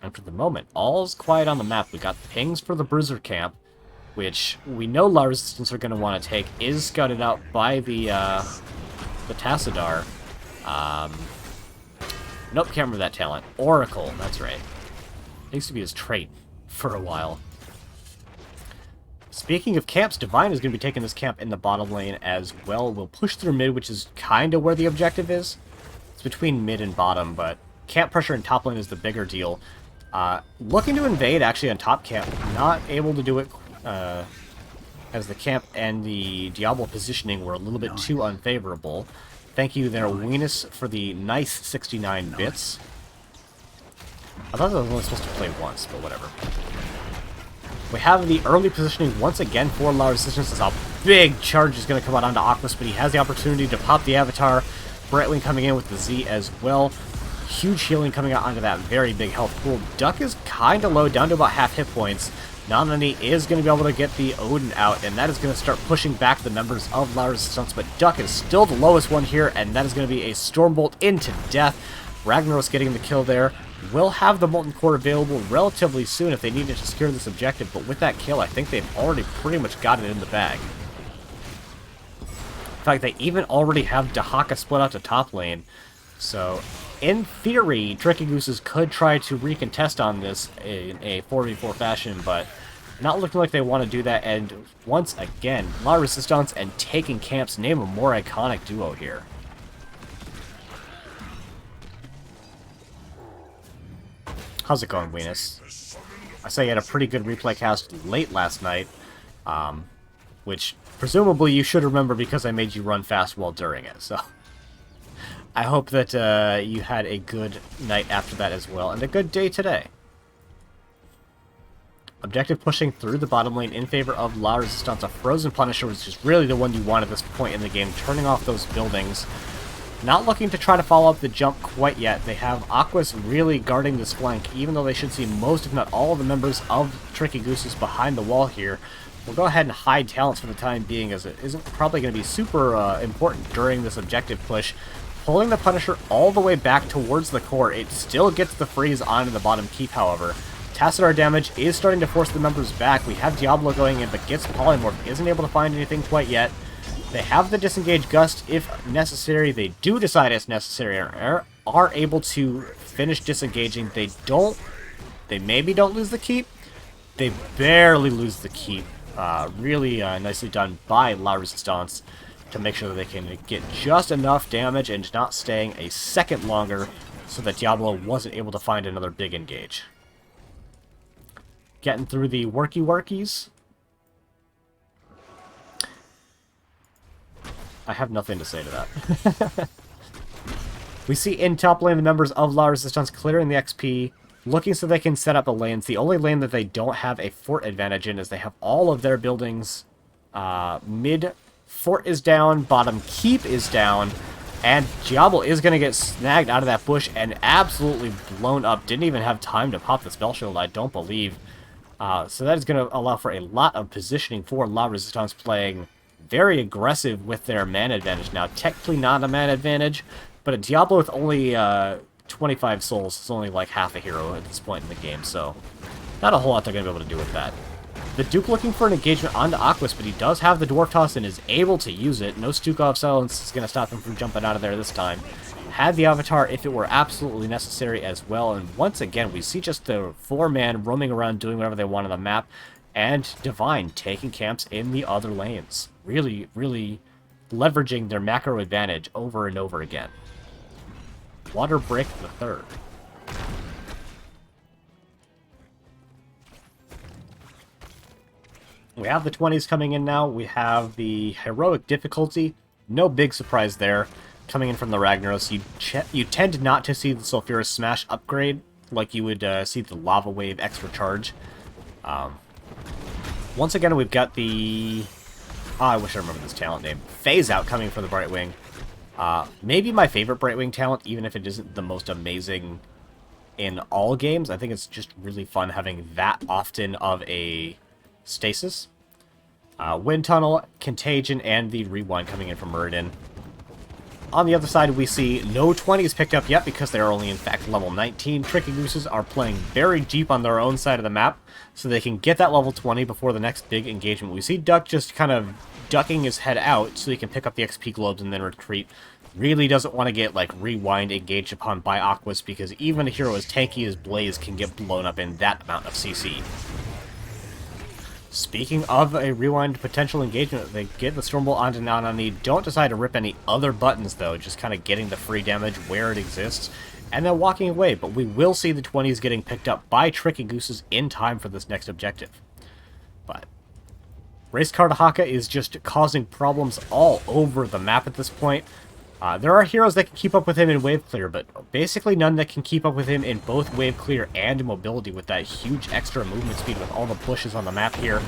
And for the moment, all's quiet on the map. We got pings for the Bruiser camp, which we know La Resistance are going to want to take. Is scouted out by the Tassadar. Nope, can't remember that talent. Oracle, that's right. It used to be his trait for a while. Speaking of camps, Divine is going to be taking this camp in the bottom lane as well. We'll push through mid, which is kind of where the objective is. It's between mid and bottom, but camp pressure in top lane is the bigger deal. Looking to invade, actually, on top camp. Not able to do it, as the camp and the Diablo positioning were a little bit too unfavorable. Thank you there, Weenus, for the nice 69 bits. I thought I was only supposed to play once, but whatever. We have the early positioning once again for La Resistance, as a big charge is going to come out onto Aquas, but he has the opportunity to pop the Avatar. Brightwing coming in with the Z as well. Huge healing coming out onto that very big health pool. Duck is kind of low, down to about half hit points. Nanani is going to be able to get the Odin out, and that is going to start pushing back the members of La Resistance, but Duck is still the lowest one here, and that is going to be a Stormbolt into death. Ragnaros getting the kill there. Will have the Molten Core available relatively soon if they need to secure this objective, but with that kill, I think they've already pretty much got it in the bag. In fact, they even already have Dahaka split out to top lane, so in theory, Tricky Gooses could try to recontest on this in a 4v4 fashion, but not looking like they want to do that, and once again, La Resistance and taking camps name a more iconic duo here. How's it going, Weenus? I saw you had a pretty good replay cast late last night, which presumably you should remember because I made you run fast while during it, so I hope that you had a good night after that as well, and a good day today. Objective pushing through the bottom lane in favor of La Resistance. A Frozen Punisher, which is really the one you want at this point in the game, turning off those buildings. Not looking to try to follow up the jump quite yet. They have Aquas really guarding this flank, even though they should see most, if not all, of the members of Tricky Gooses behind the wall here. We'll go ahead and hide talents for the time being, as it isn't probably going to be super important during this objective push. Pulling the Punisher all the way back towards the core. It still gets the freeze onto the bottom keep, however. Tassadar damage is starting to force the members back. We have Diablo going in, but gets Polymorph. Isn't able to find anything quite yet. They have the disengage gust if necessary. They do decide it's necessary and are able to finish disengaging. They maybe don't lose the keep. They barely lose the keep. Really nicely done by La Resistance to make sure that they can get just enough damage and not staying a second longer so that Diablo wasn't able to find another big engage. Getting through the workies. I have nothing to say to that. We see in top lane the members of La Resistance clearing the XP, looking so they can set up the lanes. The only lane that they don't have a fort advantage in is they have all of their buildings. Mid fort is down, bottom keep is down, and Diablo is going to get snagged out of that bush and absolutely blown up. Didn't even have time to pop the spell shield, I don't believe. So that is going to allow for a lot of positioning for La Resistance, playing very aggressive with their mana advantage now. Technically not a mana advantage, but a Diablo with only 25 souls is only like half a hero at this point in the game, so not a whole lot they're going to be able to do with that. The Duke looking for an engagement onto Aquas, but he does have the Dwarf Toss and is able to use it. No Stukov Silence is going to stop him from jumping out of there this time. Had the Avatar if it were absolutely necessary as well, and once again we see just the 4-man roaming around doing whatever they want on the map, and Divine taking camps in the other lanes. Really, really leveraging their macro advantage over and over again. Water Break the third. We have the 20s coming in now. We have the heroic difficulty. No big surprise there. Coming in from the Ragnaros, you tend not to see the Sulphurous Smash upgrade like you would see the Lava Wave extra charge. Once again, we've got the... Oh, I wish I remember this talent name. Phase Out coming for the Brightwing. Maybe my favorite Brightwing talent, even if it isn't the most amazing in all games. I think it's just really fun having that often of a stasis. Wind Tunnel, Contagion, and the Rewind coming in from Muradin. On the other side, we see no 20s picked up yet because they are only, in fact, level 19. Tricky Gooses are playing very deep on their own side of the map, so they can get that level 20 before the next big engagement. We see Duck just kind of ducking his head out so he can pick up the XP globes and then retreat. Really doesn't want to get, like, Rewind engaged upon by Aquas, because even a hero as tanky as Blaze can get blown up in that amount of CC. Speaking of a Rewind potential engagement, they get the Stormbolt onto Nanani. Don't decide to rip any other buttons, though, just kind of getting the free damage where it exists, and then walking away. But we will see the 20s getting picked up by Tricky Gooses in time for this next objective. But Race Car Haka is just causing problems all over the map at this point. There are heroes that can keep up with him in Wave Clear, but basically none that can keep up with him in both Wave Clear and Mobility with that huge extra movement speed with all the pushes on the map here.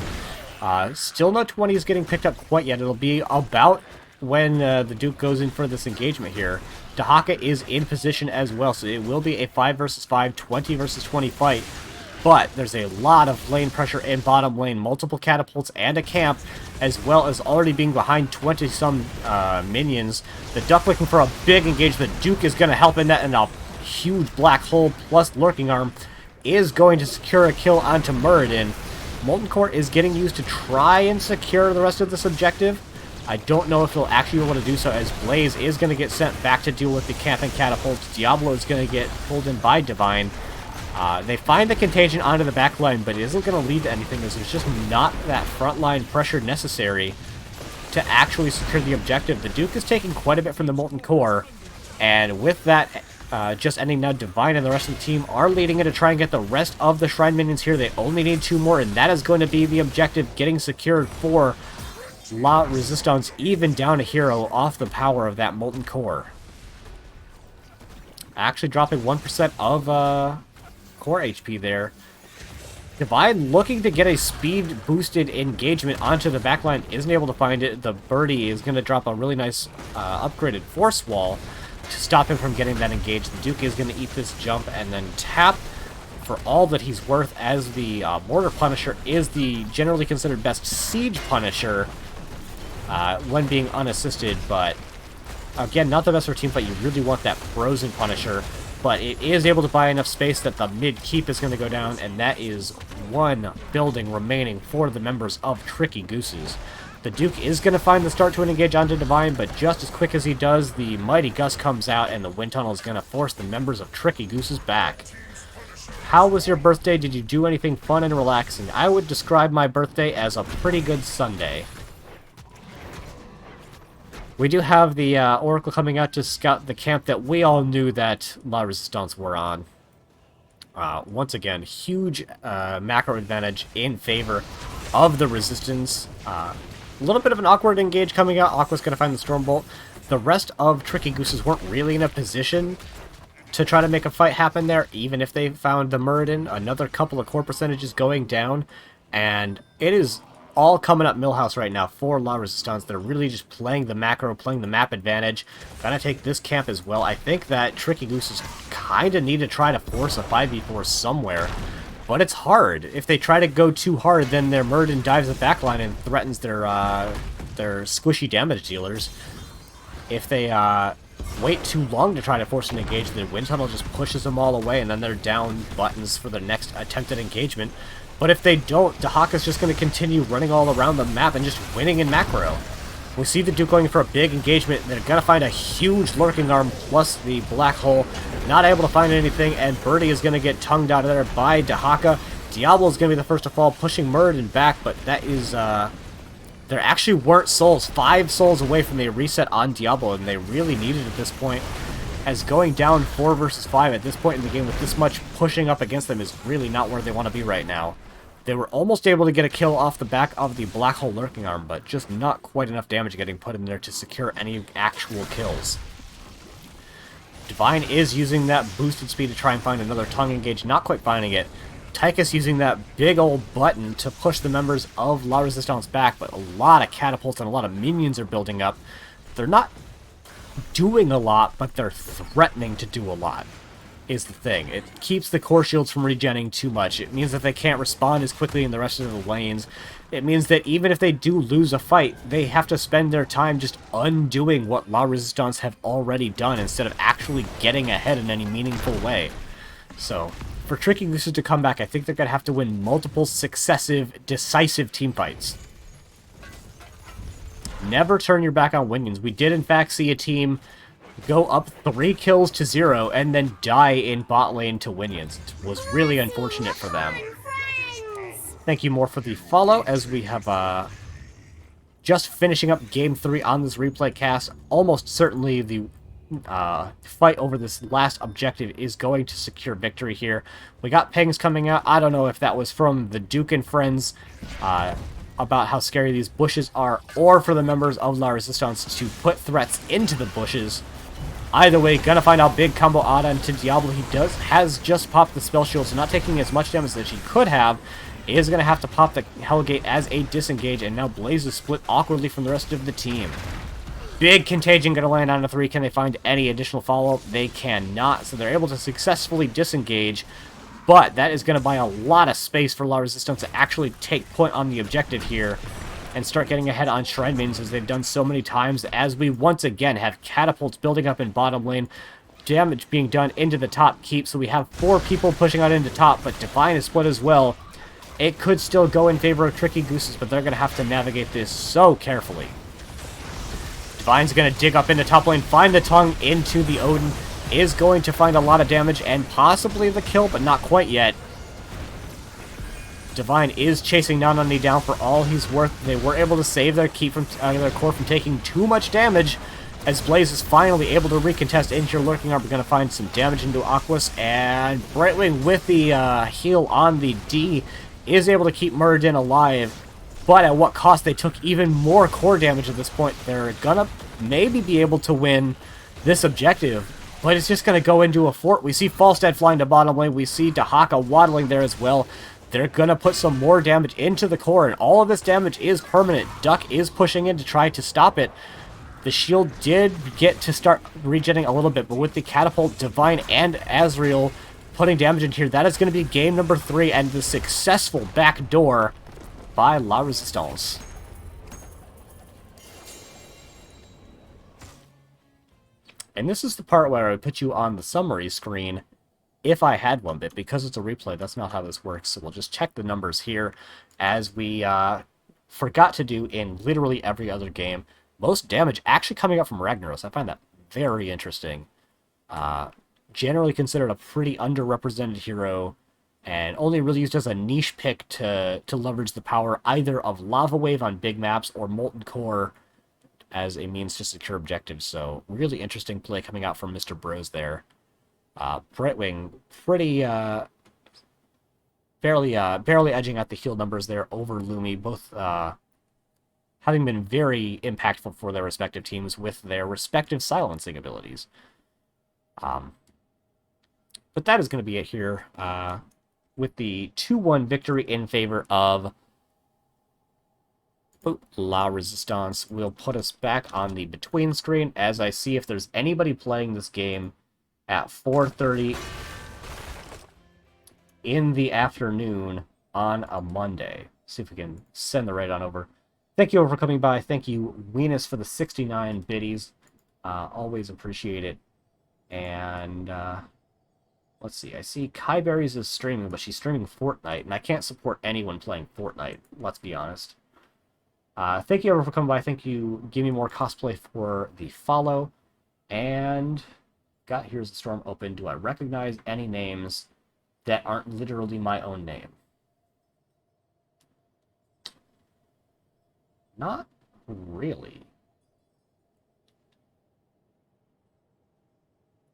Still no 20s getting picked up quite yet. It'll be about when the Duke goes in for this engagement here. Dahaka is in position as well, so it will be a 5 versus 5, 20 versus 20 fight. But there's a lot of lane pressure in bottom lane, multiple catapults and a camp, as well as already being behind 20-some minions. The Duck looking for a big engagement. Duke is going to help in that, and a huge black hole plus Lurking Arm is going to secure a kill onto Muradin. Molten Core is getting used to try and secure the rest of this objective. I don't know if he'll actually be able to do so, as Blaze is going to get sent back to deal with the camp and catapults. Diablo is going to get pulled in by Divine. They find the Contagion onto the back line, but it isn't going to lead to anything, as there's just not that frontline pressure necessary to actually secure the objective. The Duke is taking quite a bit from the Molten Core, and with that just ending now, Divine and the rest of the team are leading it to try and get the rest of the Shrine Minions here. They only need 2 more, and that is going to be the objective, getting secured for La Resistance, even down a hero off the power of that Molten Core. Actually dropping 1% of core HP there. Divine looking to get a speed boosted engagement onto the backline, isn't able to find it. The Birdie is going to drop a really nice upgraded Force Wall to stop him from getting that engaged. The Duke is going to eat this jump and then tap for all that he's worth, as the Mortar Punisher is the generally considered best Siege Punisher when being unassisted, but again, not the best for team fight. You really want that Frozen Punisher. But it is able to buy enough space that the mid-keep is going to go down, and that is 1 building remaining for the members of Tricky Gooses. The Duke is going to find the start to an engage onto Divine, but just as quick as he does, the Mighty Gust comes out, and the Wind Tunnel is going to force the members of Tricky Gooses back. How was your birthday? Did you do anything fun and relaxing? I would describe my birthday as a pretty good Sunday. We do have the Oracle coming out to scout the camp that we all knew that La Resistance were on. Once again, huge macro advantage in favor of the Resistance. A little bit of an awkward engage coming out. Aqua's going to find the Stormbolt. The rest of Tricky Gooses weren't really in a position to try to make a fight happen there, even if they found the Muradin. Another couple of core percentages going down, and it is all coming up Millhouse right now for La Resistance. They're really just playing the macro, playing the map advantage. Gonna take this camp as well. I think that Tricky Gooses kind of need to try to force a 5v4 somewhere, but it's hard. If they try to go too hard, then their Muradin dives the backline and threatens their squishy damage dealers. If they wait too long to try to force an engage, the Wind Tunnel just pushes them all away, and then they're down buttons for the next attempted engagement. But if they don't, Dahaka's just going to continue running all around the map and just winning in macro. We see the Duke going for a big engagement. They're going to find a huge lurking arm plus the black hole. Not able to find anything, and Birdie is going to get tongued out of there by Dahaka. Diablo is going to be the first to fall, pushing Muradin back, but that is... there actually weren't souls. 5 souls away from a reset on Diablo, and they really needed it at this point. As going down 4 versus 5 at this point in the game with this much pushing up against them is really not where they want to be right now. They were almost able to get a kill off the back of the Black Hole Lurking Arm, but just not quite enough damage getting put in there to secure any actual kills. Divine is using that boosted speed to try and find another tongue engage, not quite finding it. Tychus using that big old button to push the members of La Resistance back, but a lot of catapults and a lot of minions are building up. They're not doing a lot, but they're threatening to do a lot, is the thing. It keeps the core shields from regenning too much. It means that they can't respond as quickly in the rest of the lanes. It means that even if they do lose a fight, they have to spend their time just undoing what La Resistance have already done instead of actually getting ahead in any meaningful way. So, for Tricky Gooses to come back, I think they're going to have to win multiple successive, decisive team fights. Never turn your back on Winions. We did, in fact, see a team go up 3 kills to 0 and then die in bot lane to Winions. It was really unfortunate for them. Thank you more for the follow, as we have just finishing up Game 3 on this replay cast. Almost certainly the fight over this last objective is going to secure victory here. We got pings coming out. I don't know if that was from the Duke and friends about how scary these bushes are, or for the members of La Resistance to put threats into the bushes. Either way, gonna find out big combo Ada into Diablo. He has just popped the spell shield, so not taking as much damage as he could have. Is gonna have to pop the Hellgate as a disengage, and now Blaze is split awkwardly from the rest of the team. Big Contagion gonna land on a 3. Can they find any additional follow-up? They cannot, so they're able to successfully disengage. But that is going to buy a lot of space for La Resistance to actually take point on the objective here and start getting ahead on Shrine Maidens, as they've done so many times, as we once again have catapults building up in bottom lane, damage being done into the top keep, so we have 4 people pushing out into top, but Divine is split as well. It could still go in favor of Tricky Gooses, but they're going to have to navigate this so carefully. Divine's going to dig up into top lane, find the tongue into the Odin, is going to find a lot of damage and possibly the kill, but not quite yet. Divine is chasing Nanani down for all he's worth. They were able to save their keep from their core from taking too much damage, as Blaze is finally able to recontest into your Lurking Arm. We're going to find some damage into Aquas, and Brightwing with the heal on the D is able to keep Muradin alive, but at what cost? They took even more core damage at this point. They're gonna maybe be able to win this objective, but it's just going to go into a fort. We see Falstad flying to bottom lane. We see Dahaka waddling there as well. They're going to put some more damage into the core, and all of this damage is permanent. Duck is pushing in to try to stop it. The shield did get to start regenerating a little bit, but with the catapult, Divine and Azrael putting damage in here, that is going to be game number 3 and the successful backdoor by La Resistance. And this is the part where I would put you on the summary screen if I had one, but because it's a replay, that's not how this works. So we'll just check the numbers here as we forgot to do in literally every other game. Most damage actually coming up from Ragnaros. I find that very interesting. Generally considered a pretty underrepresented hero, and only really used as a niche pick to leverage the power either of Lava Wave on big maps or Molten Core as a means to secure objectives. So really interesting play coming out from Mr. Bros there. Brightwing pretty barely edging out the heal numbers there over Lumi, both having been very impactful for their respective teams with their respective silencing abilities. But that is going to be it here with the 2-1 victory in favor of La Resistance. Will put us back on the between screen as I see if there's anybody playing this game at 4:30 in the afternoon on a Monday. See if we can send the raid on over. Thank you all for coming by. Thank you, Weenus, for the 69 biddies. Always appreciate it. And let's see. I see Kai Berries is streaming, but she's streaming Fortnite, and I can't support anyone playing Fortnite. Let's be honest. Thank you everyone for coming by. Thank you, Give Me More Cosplay, for the follow. And got Here's the Storm open. Do I recognize any names that aren't literally my own name? Not really.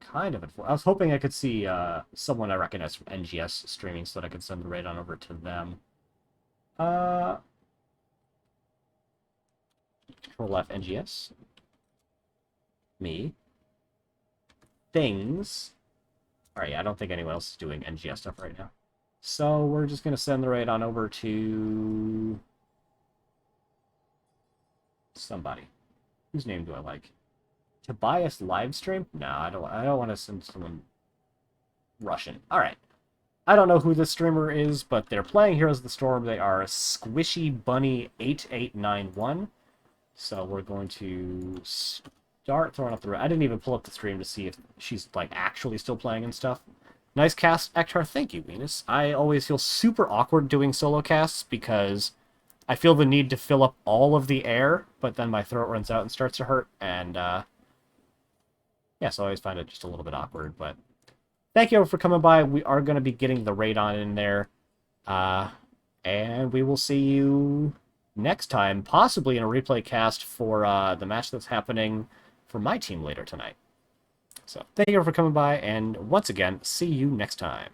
Kind of. I was hoping I could see someone I recognize from NGS streaming so that I could send the raid on over to them. Control F NGS. Me. Things. Alright, I don't think anyone else is doing NGS stuff right now. So we're just going to send the raid on over to somebody. Whose name do I like? Tobias Livestream? No, I don't want to send someone Russian. Alright. I don't know who this streamer is, but they're playing Heroes of the Storm. They are Squishy Bunny 8891. So we're going to start throwing up the raid. I didn't even pull up the stream to see if she's like actually still playing and stuff. Nice cast, Ektar. Thank you, Venus. I always feel super awkward doing solo casts because I feel the need to fill up all of the air, but then my throat runs out and starts to hurt, and yeah, so I always find it just a little bit awkward, but thank you for coming by. We are going to be getting the raid on in there, and we will see you next time, possibly in a replay cast for the match that's happening for my team later tonight. So thank you for coming by, and once again, see you next time.